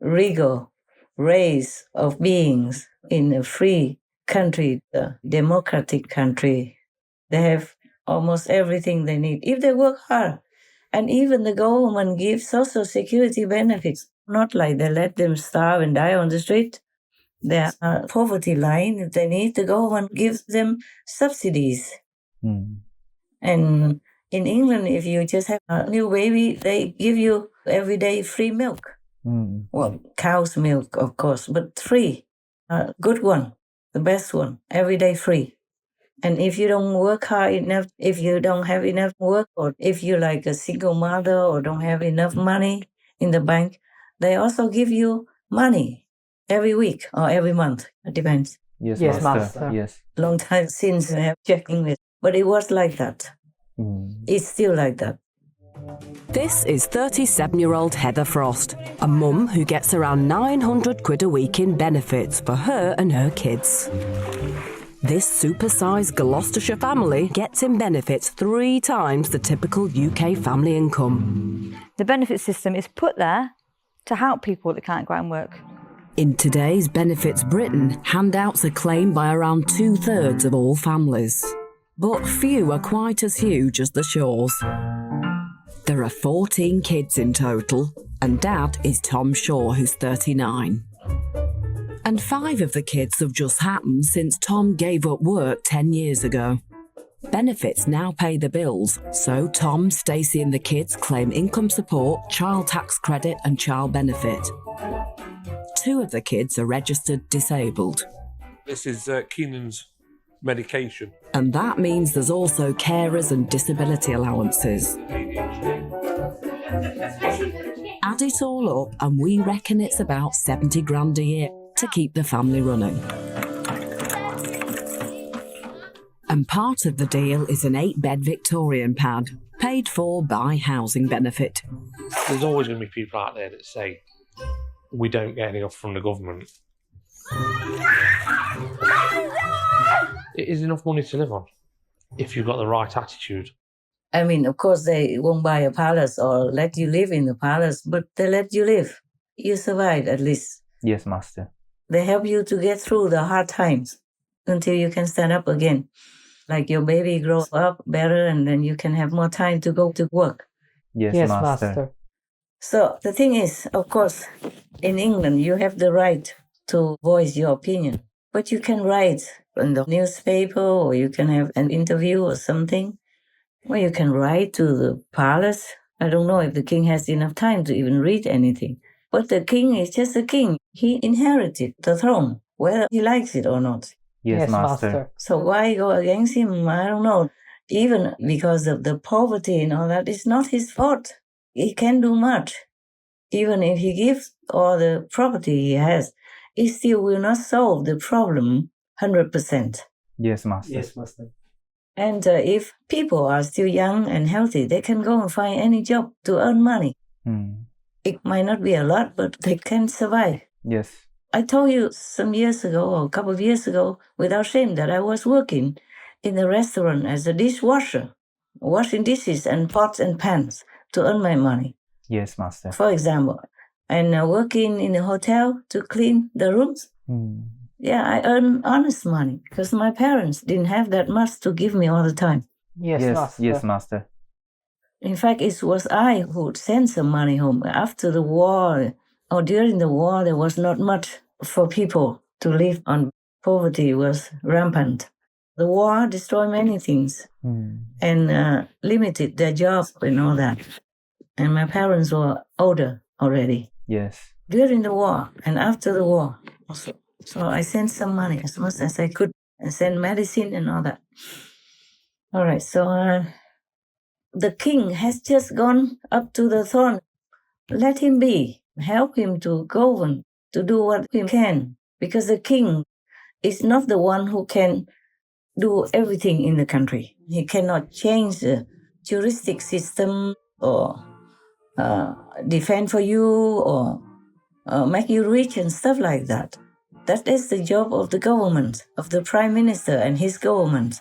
regal race of beings in a free country, a democratic country. They have almost everything they need if they work hard. And even the government gives social security benefits, not like they let them starve and die on the street. Their poverty line, if they need, the government gives them subsidies. And in England, if you just have a new baby, they give you everyday free milk. Well, cow's milk, of course, but free. A good one, the best one, everyday free. And if you don't work hard enough, if you don't have enough work, or if you're like a single mother or don't have enough money in the bank, they also give you money every week or every month. It depends. Yes, Yes, Master. Master. Yes. Long time since I have checked English, but it was like that. It's still like that. This is 37-year-old Heather Frost, a mum who gets around 900 quid a week in benefits for her and her kids. This supersized Gloucestershire family gets in benefits 3 times the typical UK family income. The benefit system is put there to help people that can't go out and work. In today's Benefits Britain, handouts are claimed by around 2/3 of all families. But few are quite as huge as the Shaws. There are 14 kids in total, and Dad is Tom Shaw, who's 39. And 5 of the kids have just happened since Tom gave up work 10 years ago. Benefits now pay the bills, so Tom, Stacey and the kids claim income support, child tax credit and child benefit. 2 of the kids are registered disabled. This is Keenan's medication. And that means there's also carers and disability allowances. Add it all up and we reckon it's about 70 grand a year to keep the family running. And part of the deal is an 8-bed Victorian pad, paid for by housing benefit. There's always going to be people out there that say, we don't get enough from the government. It is enough money to live on, if you've got the right attitude. I mean, of course, they won't buy a palace or let you live in the palace, but they let you live. You survive, at least. Yes, Master. They help you to get through the hard times until you can stand up again. Like your baby grows up better and then you can have more time to go to work. Yes, Master. So the thing is, of course, in England, you have the right to voice your opinion. But you can write in the newspaper or you can have an interview or something. Or you can write to the palace. I don't know if the king has enough time to even read anything. But the king is just a king. He inherited the throne, whether he likes it or not. Yes, Master. So why go against him? I don't know. Even because of the poverty and all that, it's not his fault. He can't do much. Even if he gives all the property he has, it still will not solve the problem 100%. Yes, Master. Yes, Master. And if people are still young and healthy, they can go and find any job to earn money. It might not be a lot, but they can survive. Yes. I told you some years ago, or a couple of years ago, without shame, that I was working in a restaurant as a dishwasher, washing dishes and pots and pans to earn my money. Yes, Master. For example, and working in a hotel to clean the rooms. Yeah, I earn honest money because my parents didn't have that much to give me all the time. Yes, Master. Yes, Master. In fact, it was I who would send some money home. After the war or during the war, there was not much for people to live on. Poverty was rampant. The war destroyed many things and limited their jobs and all that. And my parents were older already. Yes. During the war and after the war also. So I sent some money as much as I could and send medicine and all that. All right, so the king has just gone up to the throne. Let him be. Help him to govern, to do what he can. Because the king is not the one who can do everything in the country. He cannot change the juristic system or defend for you or make you rich and stuff like that. That is the job of the government, of the prime minister and his government.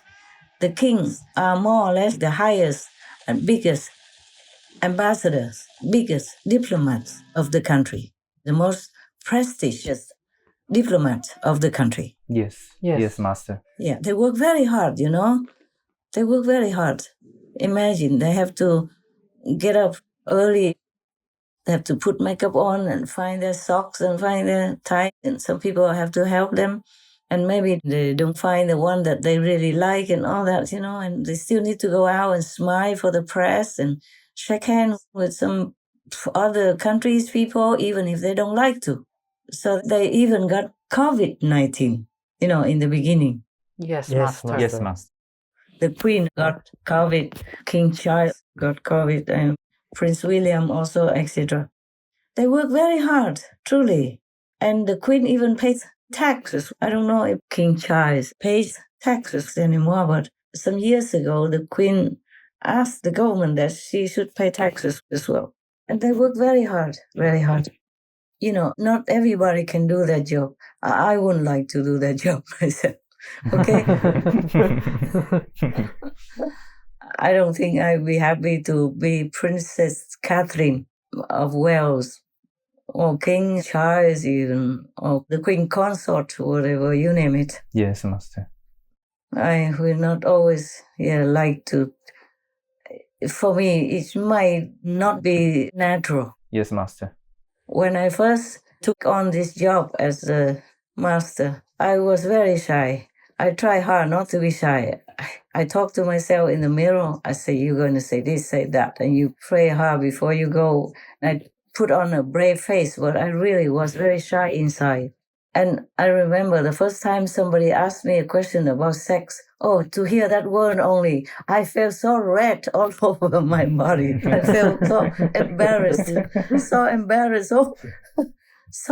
The kings are more or less the highest and biggest ambassadors, biggest diplomats of the country, the most prestigious diplomat of the country. Yes, Master. Yeah, they work very hard, you know. They work very hard. Imagine they have to get up early. They have to put makeup on and find their socks and find their tie. And some people have to help them. And maybe they don't find the one that they really like and all that, you know. And they still need to go out and smile for the press and shake hands with some other countries' people, even if they don't like to. So they even got COVID-19, you know, in the beginning. Yes, Master. Yes, Master. The Queen got COVID, King Charles got COVID, and Prince William also, etc. They work very hard, truly. And the Queen even pays taxes. I don't know if King Charles pays taxes anymore, but some years ago, the Queen asked the government that she should pay taxes as well. And they work very hard, very hard. You know, not everybody can do that job. I wouldn't like to do that job myself. Okay? I don't think I'd be happy to be Princess Catherine of Wales or King Charles even, or the Queen Consort, whatever you name it. Yes, Master. I will not always like to. For me, it might not be natural. Yes, Master. When I first took on this job as a master, I was very shy. I try hard not to be shy. I talk to myself in the mirror. I say, you're going to say this, say that, and you pray hard before you go. And I put on a brave face, but I really was very shy inside. And I remember the first time somebody asked me a question about sex. Oh, to hear that word only, I felt so red all over my body. I felt so embarrassed, so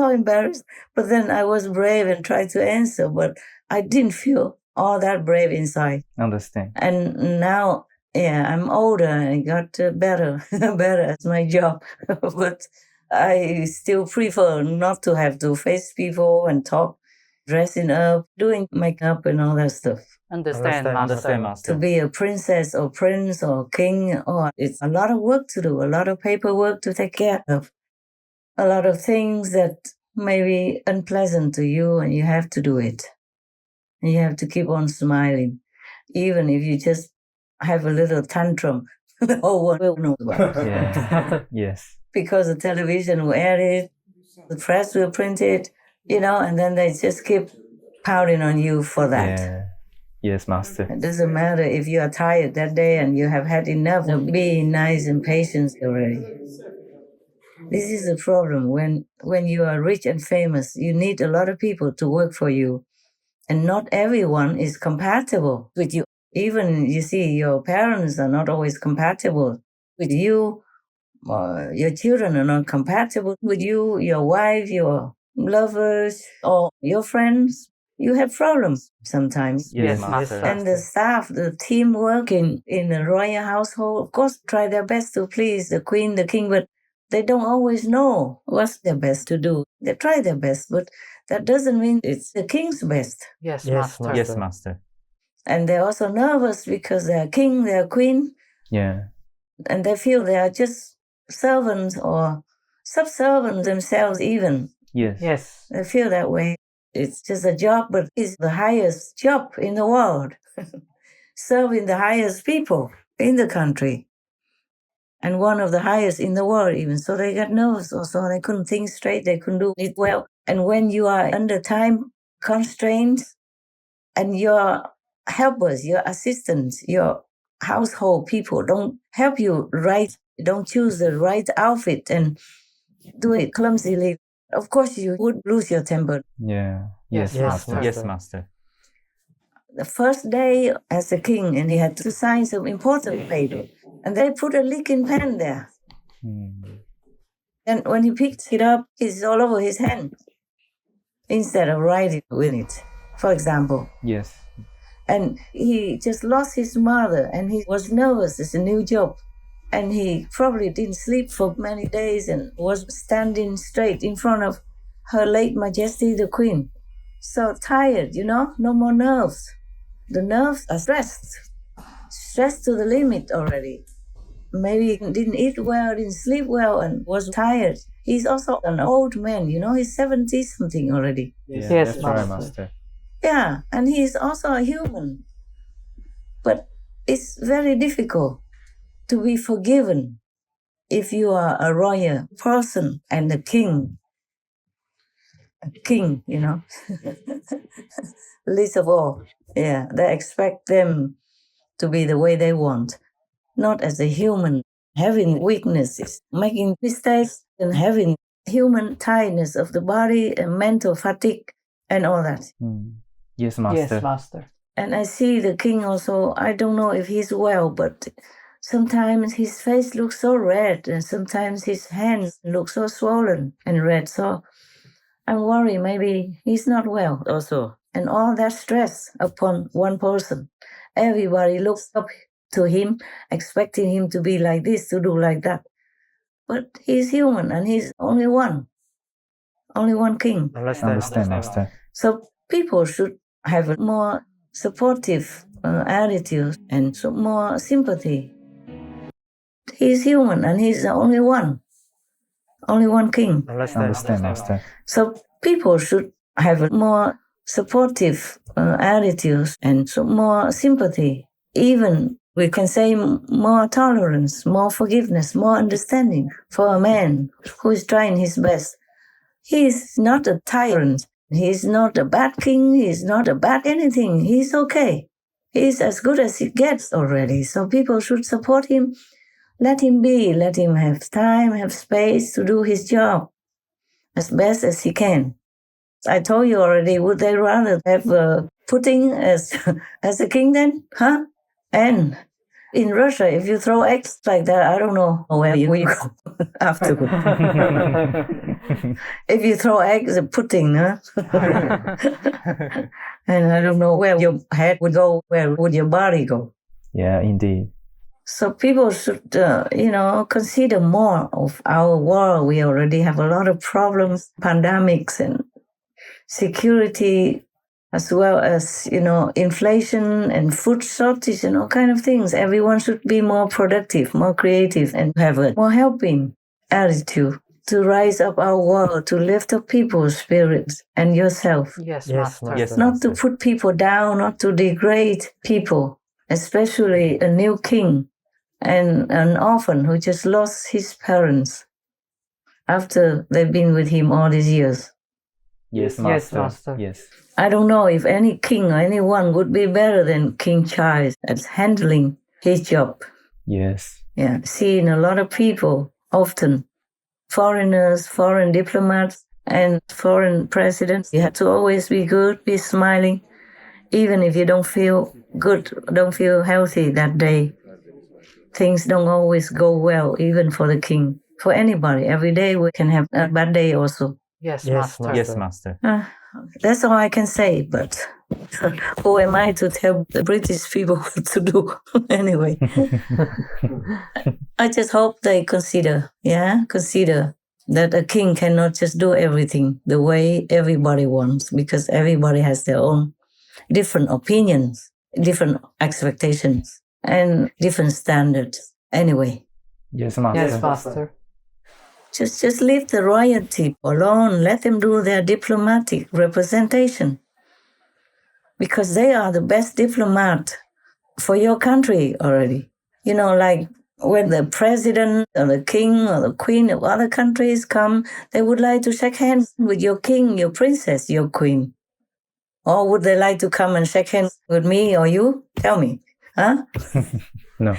embarrassed. But then I was brave and tried to answer, but I didn't feel all that brave inside. Understand. And now, I'm older and I got better at my job. But I still prefer not to have to face people and talk, dressing up, doing makeup and all that stuff. Understand, Master. To be a princess or prince or king, it's a lot of work to do, a lot of paperwork to take care of, a lot of things that may be unpleasant to you, and you have to do it. And you have to keep on smiling, even if you just have a little tantrum. The whole world will know about it. Yeah. Yes. Because the television will air it, the press will print it, you know, and then they just keep pounding on you for that. Yeah. Yes, Master. It doesn't matter if you are tired that day and you have had enough of being nice and patient already. This is the problem. When you are rich and famous, you need a lot of people to work for you. And not everyone is compatible with you. Even, you see, your parents are not always compatible with you. Your children are not compatible with you, your wife, your lovers, or your friends. You have problems sometimes. Yes, Master. And the staff, the team working in the royal household, of course, try their best to please the queen, the king, but they don't always know what's their best to do. They try their best, but that doesn't mean it's the king's best. Yes, Master. Yes, Master. And they're also nervous because they're king, they're queen. Yeah. And they feel they are just servants or subservient themselves even. Yes. They feel that way. It's just a job, but it's the highest job in the world. Serving the highest people in the country. And one of the highest in the world even. So they got nervous also. They couldn't think straight. They couldn't do it well. And when you are under time constraints and your helpers, your assistants, your household people don't help you right, don't choose the right outfit and do it clumsily, of course you would lose your temper. Yeah. Yes, Master. Yes, Master. The first day as a king, and he had to sign some important paper. And they put a leaking pen there. And when he picked it up, it's all over his hand instead of writing with it, for example. Yes. And he just lost his mother and he was nervous. It's a new job. And he probably didn't sleep for many days and was standing straight in front of Her late Majesty the Queen. So tired, no more nerves. The nerves are stressed to the limit already. Maybe he didn't eat well, didn't sleep well, and was tired. He's also an old man, he's 70-something already. Yes, right, Master. Yeah, and he's also a human. But it's very difficult to be forgiven if you are a royal person and a king. A king, least of all. Yeah, they expect them to be the way they want, not as a human, having weaknesses, making mistakes, and having human tiredness of the body and mental fatigue and all that. Yes, Master. Yes, Master. And I see the king also, I don't know if he's well, but sometimes his face looks so red and sometimes his hands look so swollen and red. So I'm worried maybe he's not well also. And all that stress upon one person. Everybody looks up to him, expecting him to be like this, to do like that. But he's human and he's only one king. Understand, Master. So people should have a more supportive attitude and some more sympathy. He's human and he's the only one king. Understand, Master. So people should have a more supportive attitude and some more sympathy. Even we can say more tolerance, more forgiveness, more understanding for a man who is trying his best. He is not a tyrant. He's not a bad king. He's not a bad anything. He's okay. He's as good as he gets already. So people should support him. Let him be. Let him have time, have space to do his job as best as he can. I told you already, would they rather have Putin as a king then? Huh? And in Russia, if you throw eggs like that, I don't know where you will go afterward. If you throw eggs at Putin, and I don't know where your head would go, where would your body go? Yeah, indeed. So people should, consider more of our world. We already have a lot of problems, pandemics and security, as well as, inflation and food shortage and all kind of things. Everyone should be more productive, more creative, and have a more helping attitude to rise up our world, to lift up people's spirits and yourself. Yes, Master. Yes, not to put people down, not to degrade people, especially a new king and an orphan who just lost his parents after they've been with him all these years. Yes, Master. Yes, Master. Yes. I don't know if any king or anyone would be better than King Charles at handling his job. Yes. Yeah, seeing a lot of people, often foreigners, foreign diplomats, and foreign presidents. You have to always be good, be smiling, even if you don't feel good, don't feel healthy that day. Things don't always go well, even for the king. For anybody, every day we can have a bad day also. Yes, Master. Yes, Master. That's all I can say, but who am I to tell the British people what to do? Anyway, I just hope they consider that a king cannot just do everything the way everybody wants, because everybody has their own different opinions, different expectations, and different standards. Anyway. Yes, Master. Yes, Master. Just leave the royalty alone. Let them do their diplomatic representation, because they are the best diplomat for your country already. Like when the president or the king or the queen of other countries come, they would like to shake hands with your king, your princess, your queen. Or would they like to come and shake hands with me or you? Tell me, huh? No.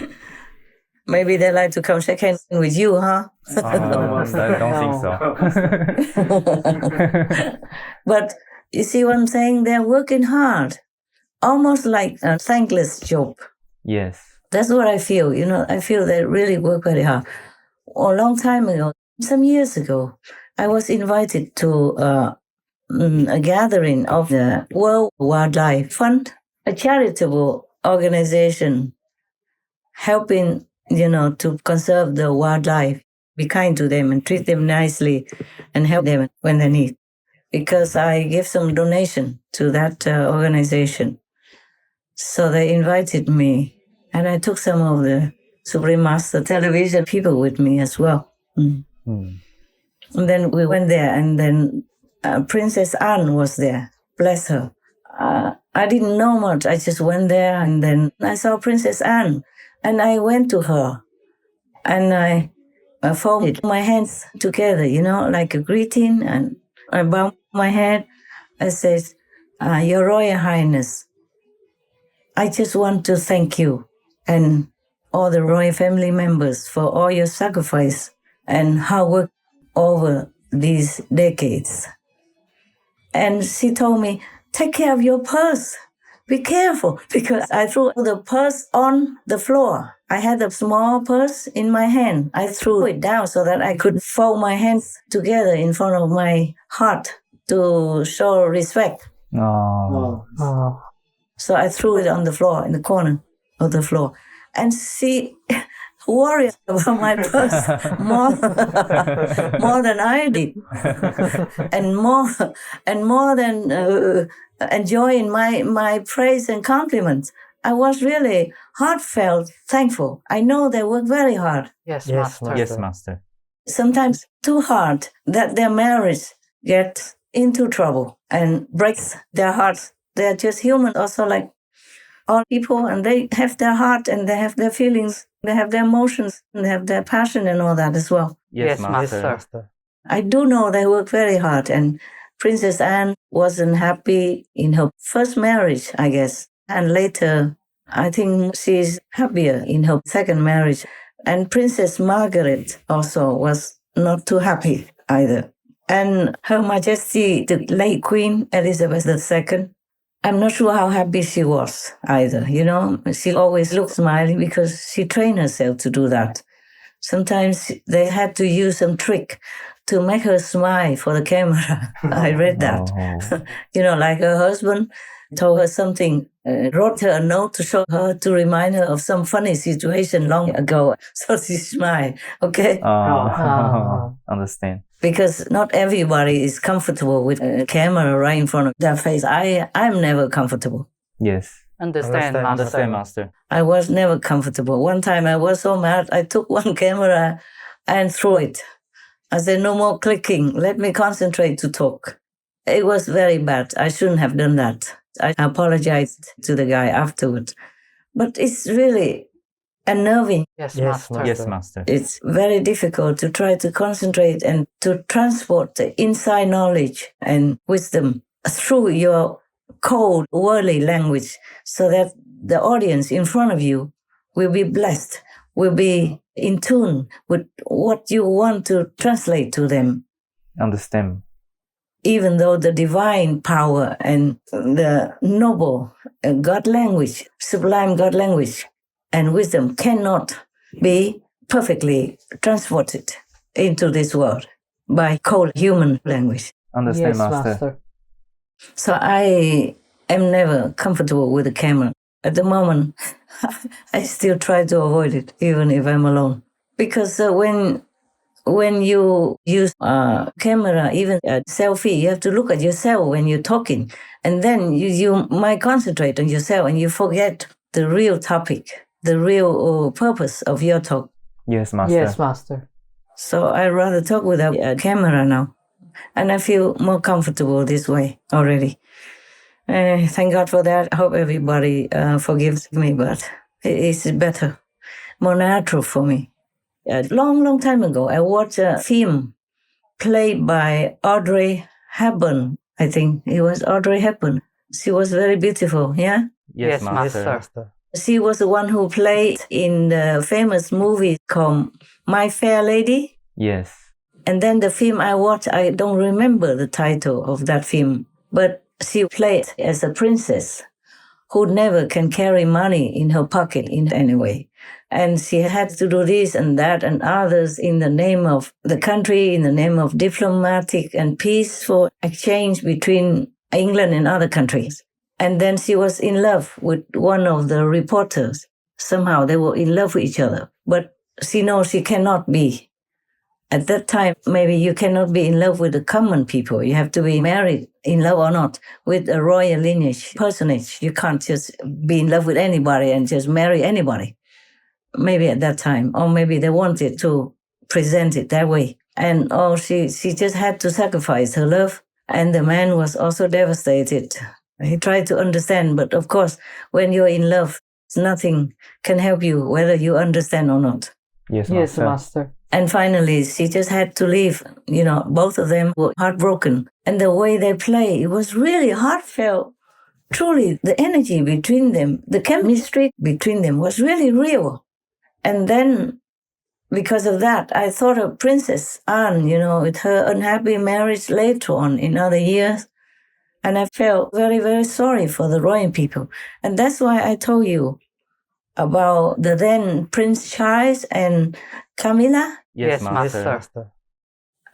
Maybe they like to come shake hands with you, huh? I don't think so. But you see what I'm saying? They're working hard, almost like a thankless job. Yes. That's what I feel. I feel they really work very hard. A long time ago, some years ago, I was invited to a gathering of the World Wildlife Fund, a charitable organization helping, to conserve the wildlife, be kind to them and treat them nicely and help them when they need. Because I give some donation to that organization. So they invited me, and I took some of the Supreme Master television people with me as well. And then we went there, and then Princess Anne was there, bless her. I didn't know much. I just went there, and then I saw Princess Anne, and I went to her, and I folded my hands together, like a greeting, and I bowed my head. I said, Your Royal Highness, I just want to thank you and all the royal family members for all your sacrifice and hard work over these decades. And she told me, take care of your purse. Be careful, because I threw the purse on the floor. I had a small purse in my hand. I threw it down so that I could fold my hands together in front of my heart to show respect. So I threw it on the floor, in the corner of the floor. And she worried about my purse more than I did. and more than enjoying my praise and compliments. I was really heartfelt thankful. I know they work very hard. Yes, Master. Yes, Master. Sometimes too hard that their marriage gets into trouble and breaks their hearts. They're just human, also like all people, and they have their heart and they have their feelings, they have their emotions, and they have their passion and all that as well. Yes, Master. I do know they work very hard, and Princess Anne wasn't happy in her first marriage, I guess. And later, I think she's happier in her second marriage. And Princess Margaret also was not too happy either. And Her Majesty, the late Queen Elizabeth II, I'm not sure how happy she was either. She always looked smiling because she trained herself to do that. Sometimes they had to use some trick to make her smile for the camera. I read that. Like her husband told her something, wrote her a note to show her, to remind her of some funny situation long ago. So she smiled, okay? Understand. Because not everybody is comfortable with a camera right in front of their face. I'm never comfortable. Yes. Understand, Master. I was never comfortable. One time I was so mad, I took one camera and threw it. I said, no more clicking. Let me concentrate to talk. It was very bad. I shouldn't have done that. I apologized to the guy afterwards. But it's really unnerving. Yes, Master. Yes, Master. It's very difficult to try to concentrate and to transport the inside knowledge and wisdom through your cold, worldly language so that the audience in front of you will be blessed, will be in tune with what you want to translate to them. Understand. Even though the divine power and the noble God language, sublime God language and wisdom cannot be perfectly transported into this world by cold human language. Understand, Master. So I am never comfortable with the camera. At the moment, I still try to avoid it, even if I'm alone. Because when you use a camera, even a selfie, you have to look at yourself when you're talking. And then you might concentrate on yourself and you forget the real topic, the real purpose of your talk. Yes, Master. Yes, Master. So I rather talk without a camera now. And I feel more comfortable this way already. Thank God for that. I hope everybody forgives me, but it's better, more natural for me. A long time ago, I watched a film played by Audrey Hepburn. I think it was Audrey Hepburn. She was very beautiful, yeah? Yes, Master. She was the one who played in the famous movie called My Fair Lady. Yes. And then the film I watched, I don't remember the title of that film, but she played as a princess who never can carry money in her pocket in any way. And she had to do this and that and others in the name of the country, in the name of diplomatic and peaceful exchange between England and other countries. And then she was in love with one of the reporters. Somehow they were in love with each other. But she knows she cannot be. At that time, maybe you cannot be in love with the common people. You have to be married, in love or not, with a royal lineage personage. You can't just be in love with anybody and just marry anybody. Maybe at that time, or maybe they wanted to present it that way. And she just had to sacrifice her love. And the man was also devastated. He tried to understand, but of course, when you're in love, nothing can help you, whether you understand or not. Yes, Yes, Master. And finally, she just had to leave. You know, both of them were heartbroken. And the way they play, it was really heartfelt. Truly, the energy between them, the chemistry between them was really real. And then, because of that, I thought of Princess Anne, you know, with her unhappy marriage later on in other years. And I felt very, very sorry for the royal people. And that's why I told you about the then Prince Charles and Camilla. Yes, Master.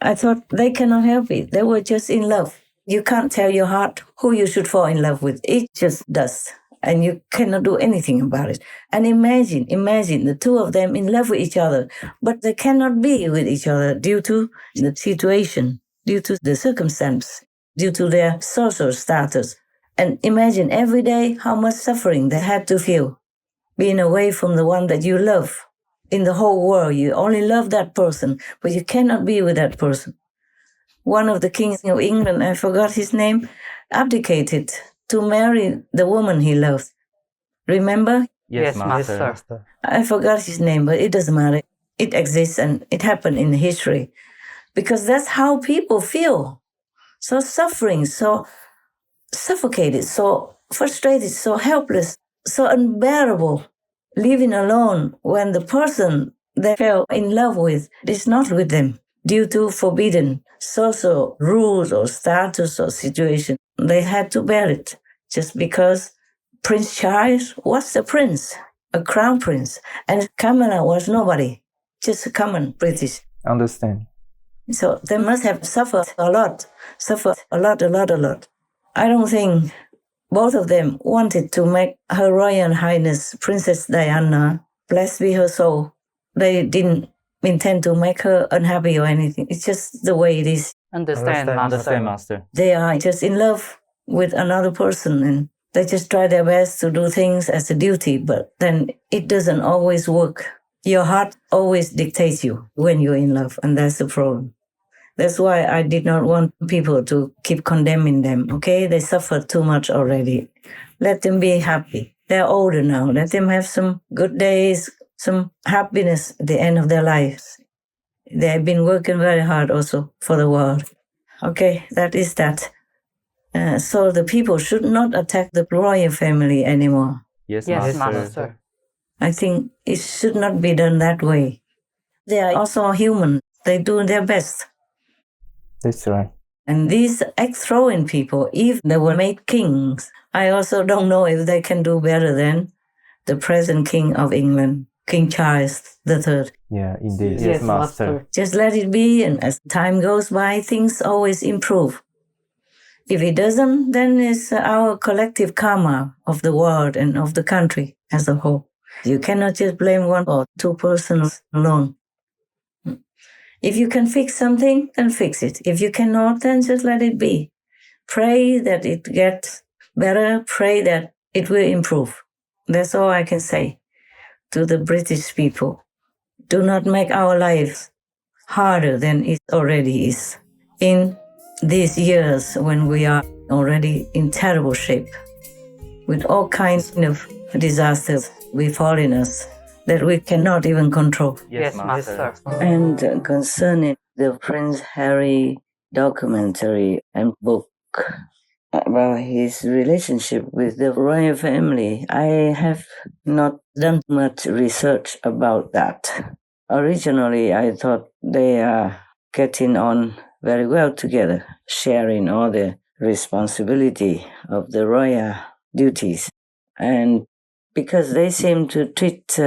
I thought they cannot help it. They were just in love. You can't tell your heart who you should fall in love with. It just does. And you cannot do anything about it. And imagine the two of them in love with each other, but they cannot be with each other due to the situation, due to the circumstance, due to their social status. And imagine every day how much suffering they had to feel, being away from the one that you love. In the whole world, you only love that person, but you cannot be with that person. One of the kings of England, I forgot his name, abdicated to marry the woman he loved. Remember? Yes, Master. I forgot his name, but it doesn't matter. It exists and it happened in history. Because that's how people feel. So suffering, so suffocated, so frustrated, so helpless, so unbearable. Living alone when the person they fell in love with is not with them due to forbidden social rules or status or situation. They had to bear it just because Prince Charles was a prince, a crown prince, and Camilla was nobody, just a common British. Understand. So they must have suffered a lot. I don't think both of them wanted to make Her Royal Highness Princess Diana, blessed be her soul. They didn't intend to make her unhappy or anything. It's just the way it is. Understand, Master. They are just in love with another person and they just try their best to do things as a duty, but then it doesn't always work. Your heart always dictates you when you're in love, and that's the problem. That's why I did not want people to keep condemning them, okay? They suffered too much already. Let them be happy. They're older now. Let them have some good days, some happiness at the end of their lives. They have been working very hard also for the world. Okay, that is that. So the people should not attack the royal family anymore. Yes, Master. I think it should not be done that way. They are also human. They do their best. That's right. And these ex-throne people, if they were made kings, I also don't know if they can do better than the present King of England, King Charles III. Yeah, indeed. Yes, Master. Just let it be, and as time goes by, things always improve. If it doesn't, then it's our collective karma of the world and of the country as a whole. You cannot just blame one or two persons alone. If you can fix something, then fix it. If you cannot, then just let it be. Pray that it gets better. Pray that it will improve. That's all I can say to the British people. Do not make our lives harder than it already is. In these years when we are already in terrible shape, with all kinds of disasters befalling us that we cannot even control. Yes, Master. And concerning the Prince Harry documentary and book about his relationship with the royal family, I have not done much research about that. Originally, I thought they are getting on very well together, sharing all the responsibility of the royal duties. And because they seem to treat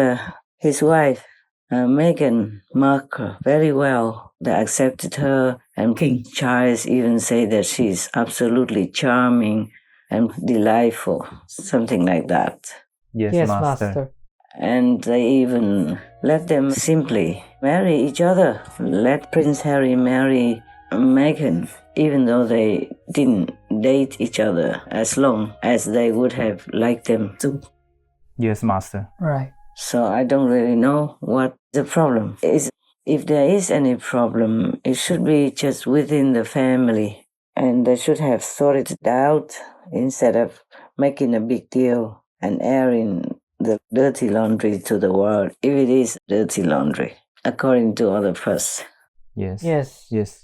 his wife, Meghan Markle, very well. They accepted her, and King Charles even said that she's absolutely charming and delightful, something like that. Yes, Master. And they even let them simply marry each other. Let Prince Harry marry Meghan, even though they didn't date each other as long as they would have liked them to. Yes, Master. Right. So I don't really know what the problem is. If there is any problem, it should be just within the family, and they should have sorted it out instead of making a big deal and airing the dirty laundry to the world, if it is dirty laundry, according to other press. Yes. Yes. Yes.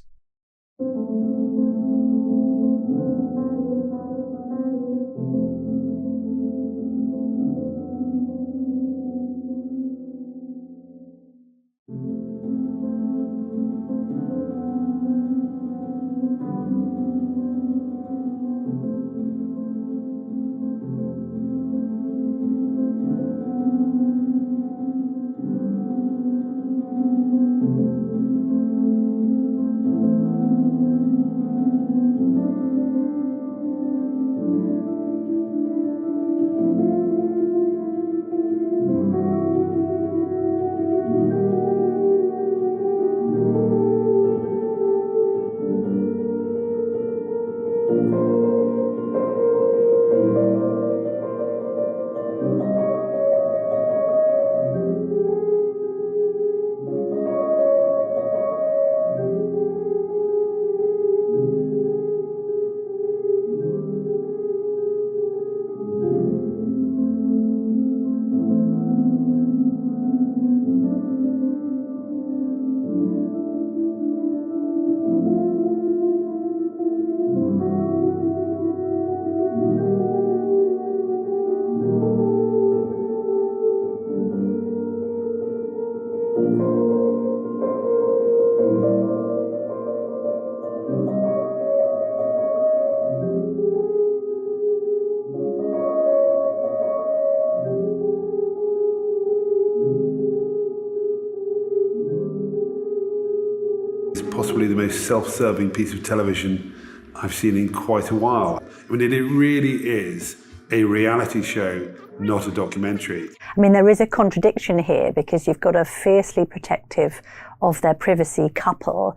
It's possibly the most self-serving piece of television I've seen in quite a while. I mean, it really is a reality show, not a documentary. I mean, there is a contradiction here because you've got a fiercely protective of their privacy couple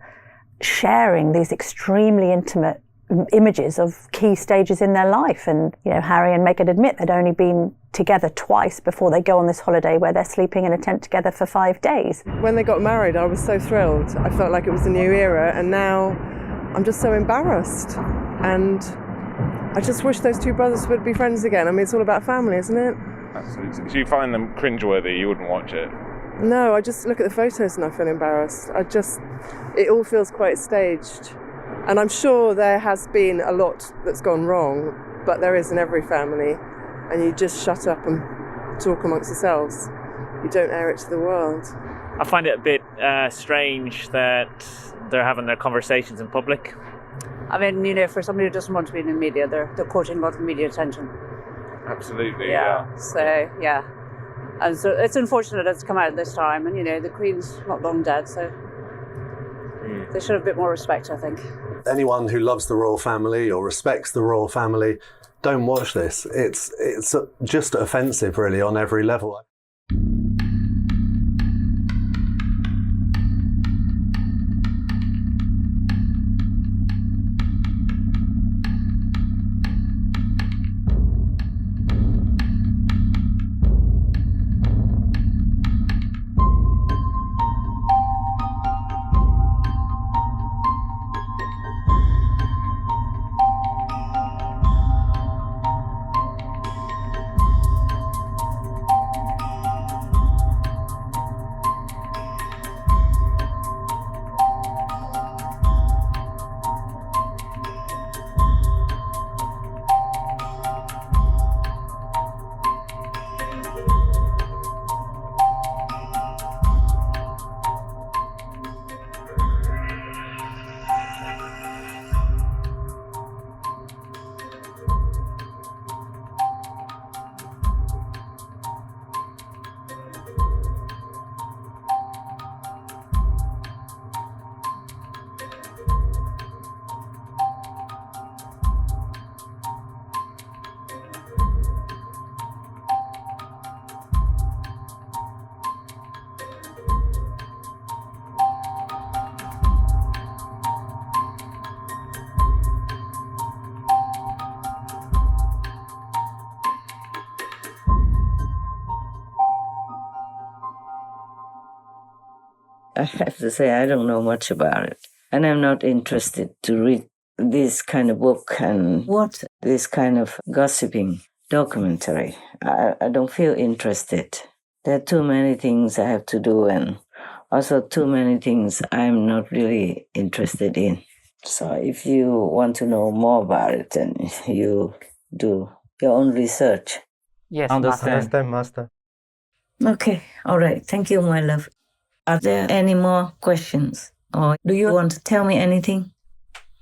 sharing these extremely intimate images of key stages in their life. And, you know, Harry and Meghan admit they'd only been together twice before they go on this holiday where they're sleeping in a tent together for 5 days. When they got married, I was so thrilled. I felt like it was a new era, and now I'm just so embarrassed. And I just wish those two brothers would be friends again. I mean, it's all about family, isn't it? Absolutely. So you find them cringeworthy, you wouldn't watch it? No, I just look at the photos and I feel embarrassed. It all feels quite staged. And I'm sure there has been a lot that's gone wrong, but there is in every family. And you just shut up and talk amongst yourselves. You don't air it to the world. I find it a bit strange that they're having their conversations in public. I mean, you know, for somebody who doesn't want to be in the media, they're courting a lot of media attention. Absolutely, So, yeah. And so it's unfortunate it's come out at this time. And, you know, the Queen's not long dead, so they should have a bit more respect, I think. Anyone who loves the royal family or respects the royal family, don't watch this. It's just offensive, really, on every level. I have to say I don't know much about it. And I'm not interested to read this kind of book and watch this kind of gossiping documentary. I don't feel interested. There are too many things I have to do and also too many things I'm not really interested in. So if you want to know more about it, then you do your own research. Yes, Understand, Master. Okay, all right. Thank you, my love. Are there any more questions? Or do you want to tell me anything?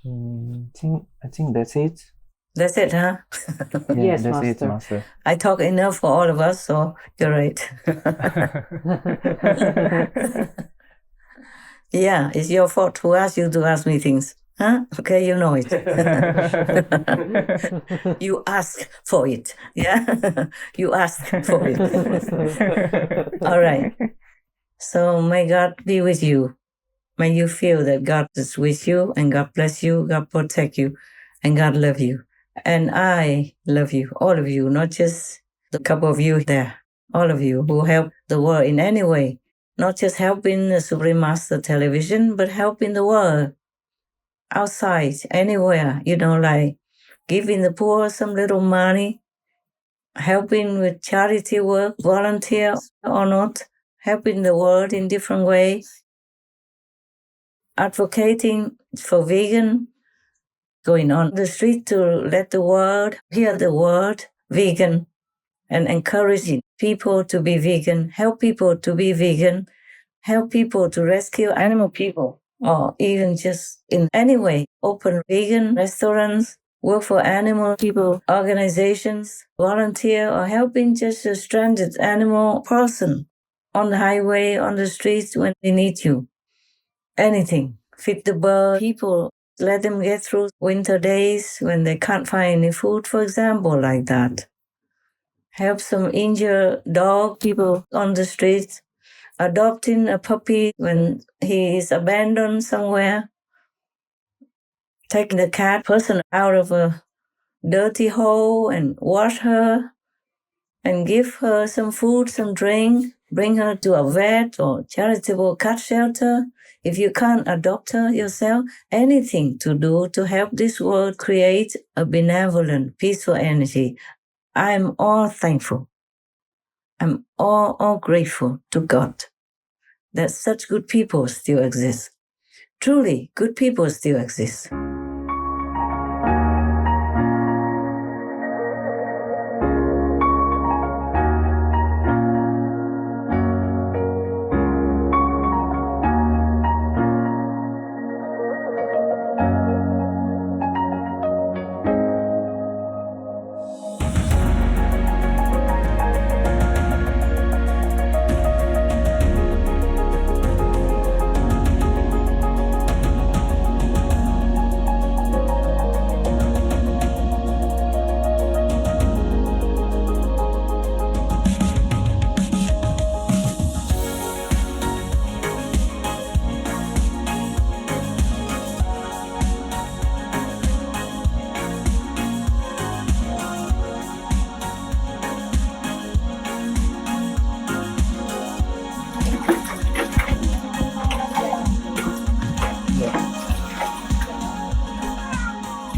I think that's it. That's it, huh? Yeah, that's it, Master. I talk enough for all of us, so you're right. Yeah, it's your fault. Who asked you to ask me things? Huh? Okay, you know it. You ask for it. Yeah? You ask for it. All right. So may God be with you. May you feel that God is with you and God bless you, God protect you, and God love you. And I love you, all of you, not just the couple of you there, all of you who help the world in any way, not just helping the Supreme Master Television, but helping the world outside, anywhere, like giving the poor some little money, helping with charity work, volunteer or not, helping the world in different ways, advocating for vegan, going on the street to let the world hear the word vegan and encouraging people to be vegan, help people to be vegan, help people to rescue animal people, or even just in any way, open vegan restaurants, work for animal people organizations, volunteer, or helping just a stranded animal person on the highway, on the streets when they need you. Anything. Feed the bird people, let them get through winter days when they can't find any food, for example, like that. Help some injured dog people on the streets, adopting a puppy when he is abandoned somewhere, taking the cat person out of a dirty hole and wash her and give her some food, some drink, bring her to a vet or charitable cat shelter. If you can't adopt her yourself, anything to do to help this world create a benevolent, peaceful energy. I'm all thankful. I'm all grateful to God that such good people still exist. Truly, good people still exist.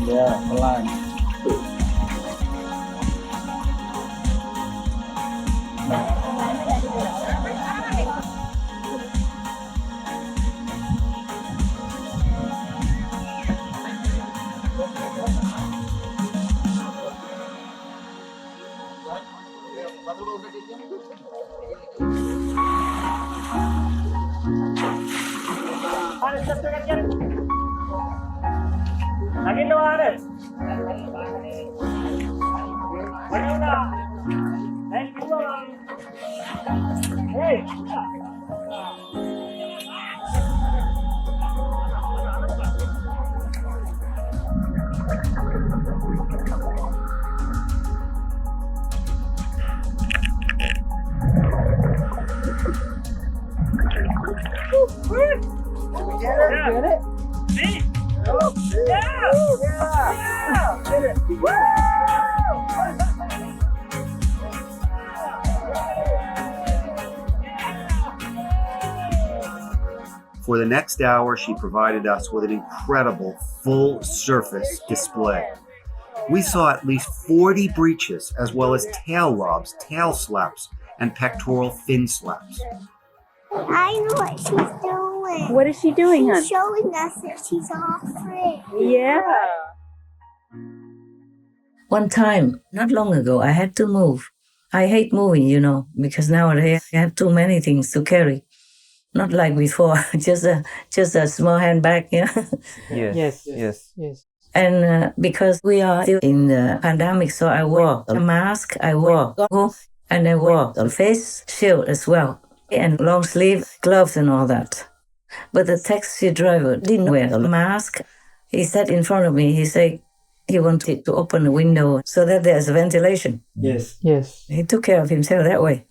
Yeah, blind. For the next hour, she provided us with an incredible full-surface display. We saw at least 40 breaches, as well as tail lobs, tail slaps, and pectoral fin slaps. I know what she's doing. What is she doing, hon? She's showing us that she's offering. Yeah. One time, not long ago, I had to move. I hate moving, because nowadays I have too many things to carry. Not like before, just a small handbag, Yes. And because we are still in the pandemic, so I wore a mask, I wore goggles, and I wore a face shield as well, and long sleeve gloves and all that. But the taxi driver didn't wear a mask. He sat in front of me. He said he wanted to open the window so that there's ventilation. Yes. He took care of himself that way.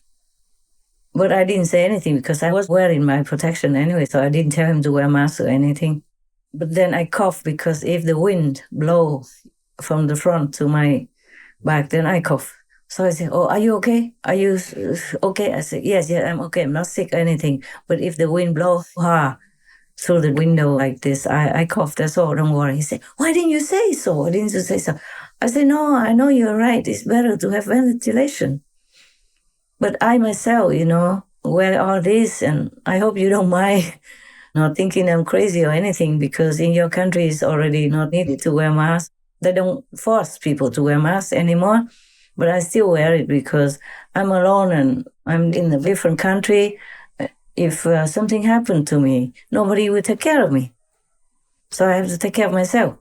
But I didn't say anything because I was wearing my protection anyway, so I didn't tell him to wear a mask or anything. But then I coughed because if the wind blows from the front to my back, then I cough. So I said, "Oh, are you okay? Are you okay?" I said, yes, I'm okay. I'm not sick or anything. But if the wind blows through the window like this, I cough. That's all. Don't worry. He said, "Why didn't you say so? Why didn't you say so?" I said, "No, I know you're right. It's better to have ventilation. But I myself, wear all this, and I hope you don't mind not thinking I'm crazy or anything, because in your country it's already not needed to wear masks. They don't force people to wear masks anymore, but I still wear it because I'm alone and I'm in a different country. If something happened to me, nobody will take care of me. So I have to take care of myself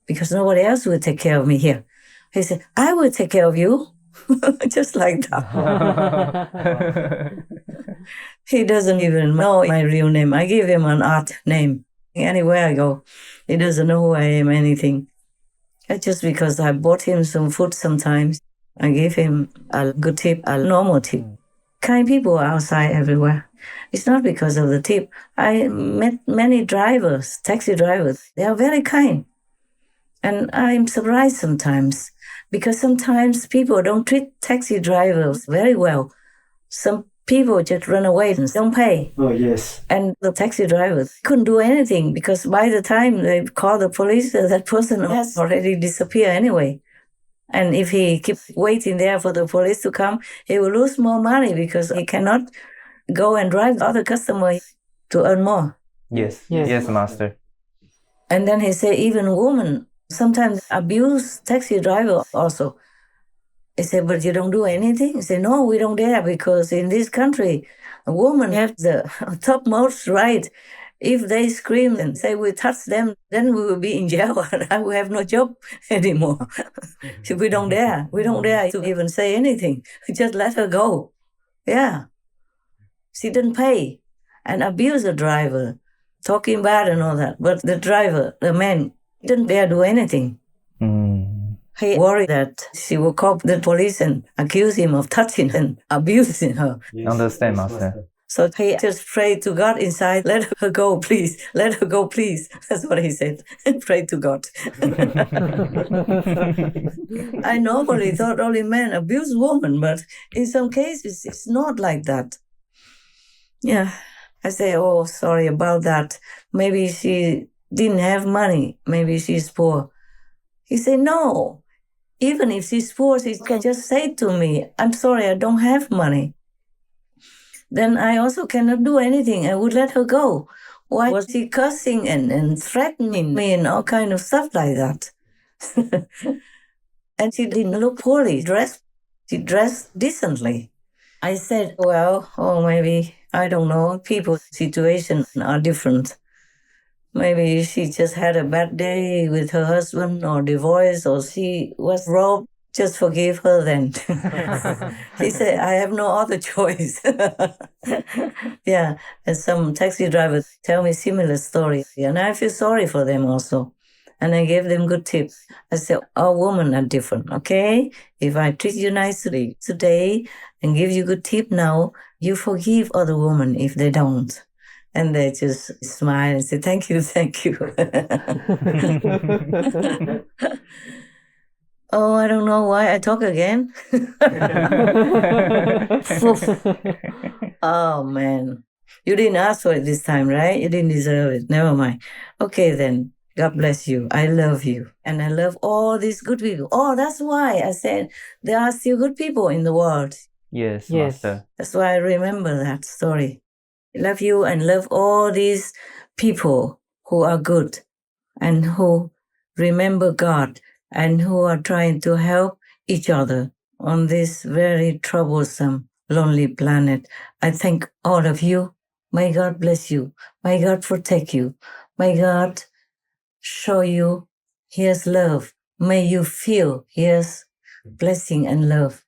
because nobody else will take care of me here." He said, "I will take care of you." Just like that. He doesn't even know my real name. I give him an art name. Anywhere I go, he doesn't know who I am, anything. Just because I bought him some food sometimes, I give him a good tip, a normal tip. Kind people are outside everywhere. It's not because of the tip. I met many drivers, taxi drivers. They are very kind. And I'm surprised sometimes, because sometimes people don't treat taxi drivers very well. Some people just run away and don't pay. Oh, yes. And the taxi drivers couldn't do anything because by the time they call the police, that person has already disappeared anyway. And if he keeps waiting there for the police to come, he will lose more money because he cannot go and drive other customers to earn more. Yes, Master. And then he said even women sometimes abuse taxi driver also. He said, "But you don't do anything?" He said, "No, we don't dare, because in this country, a woman has the topmost right. If they scream and say we touch them, then we will be in jail and I will have no job anymore." We don't dare to even say anything. Just let her go. Yeah. She didn't pay and abuse the driver, talking bad and all that. But the driver, the man, didn't dare do anything. He worried that she will call the police and accuse him of touching and abusing her. Understand, Master. So he just prayed to God inside, "Let her go, please. Let her go, please." That's what he said. Pray to God. I normally thought only men abuse women, but in some cases it's not like that. Yeah. I say, "Oh, sorry about that. Maybe she didn't have money. Maybe she's poor." He said, "No. Even if she's poor, she can just say to me, 'I'm sorry, I don't have money.' Then I also cannot do anything. I would let her go. Why was she cursing and threatening me and all kind of stuff like that?" And she didn't look poorly dressed. She dressed decently. I said, "Well, maybe, I don't know. People's situations are different. Maybe she just had a bad day with her husband or divorce, or she was robbed. Just forgive her then." He said, "I have no other choice." Yeah, and some taxi drivers tell me similar stories, and I feel sorry for them also. And I gave them good tips. I said, "All women are different, okay? If I treat you nicely today and give you good tip now, you forgive other women if they don't." And they just smile and say, "Thank you, thank you." Oh, I don't know why I talk again. Oh, man. You didn't ask for it this time, right? You didn't deserve it. Never mind. Okay, then. God bless you. I love you. And I love all these good people. Oh, that's why I said there are still good people in the world. Yes, Master. That's why I remember that story. I love you and love all these people who are good and who remember God and who are trying to help each other on this very troublesome, lonely planet. I thank all of you. May God bless you. May God protect you. May God show you His love. May you feel His blessing and love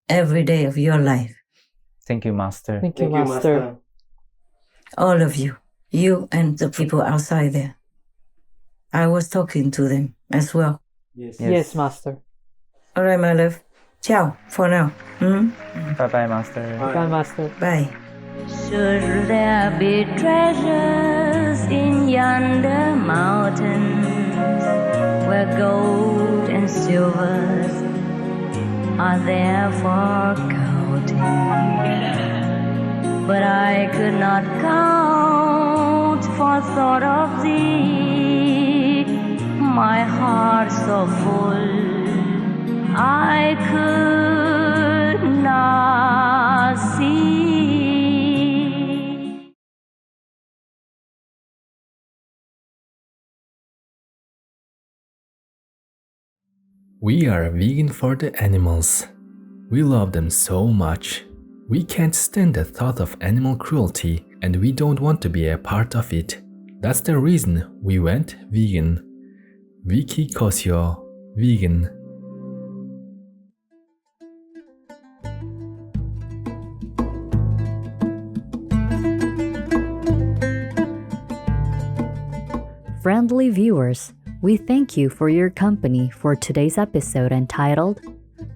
every day of your life. Thank you, Master. Thank you, Master. All of you. You and the people outside there. I was talking to them as well. Yes, Master. All right, my love. Ciao for now. Bye-bye, Master. Bye, Master. Bye. Should there be treasures in yonder mountains where gold and silvers are there for counting? But I could not count for thought of thee, my heart so full I could not see. We are vegan for the animals. We love them so much. We can't stand the thought of animal cruelty and we don't want to be a part of it. That's the reason we went vegan. Wiki Kosyo, vegan. Friendly viewers, we thank you for your company for today's episode entitled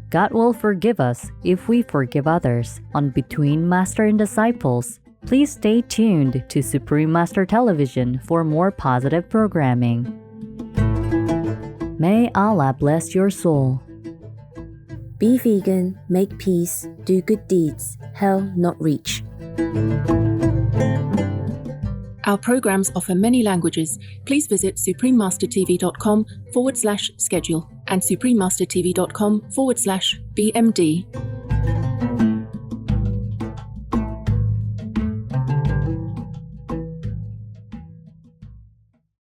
God Will Forgive Us If We Forgive Others on Between Master and Disciples. Please stay tuned to Supreme Master Television for more positive programming. May Allah bless your soul. Be vegan, make peace, do good deeds, hell not reach. Our programs offer many languages. Please visit suprememastertv.com/schedule and suprememastertv.com/BMD.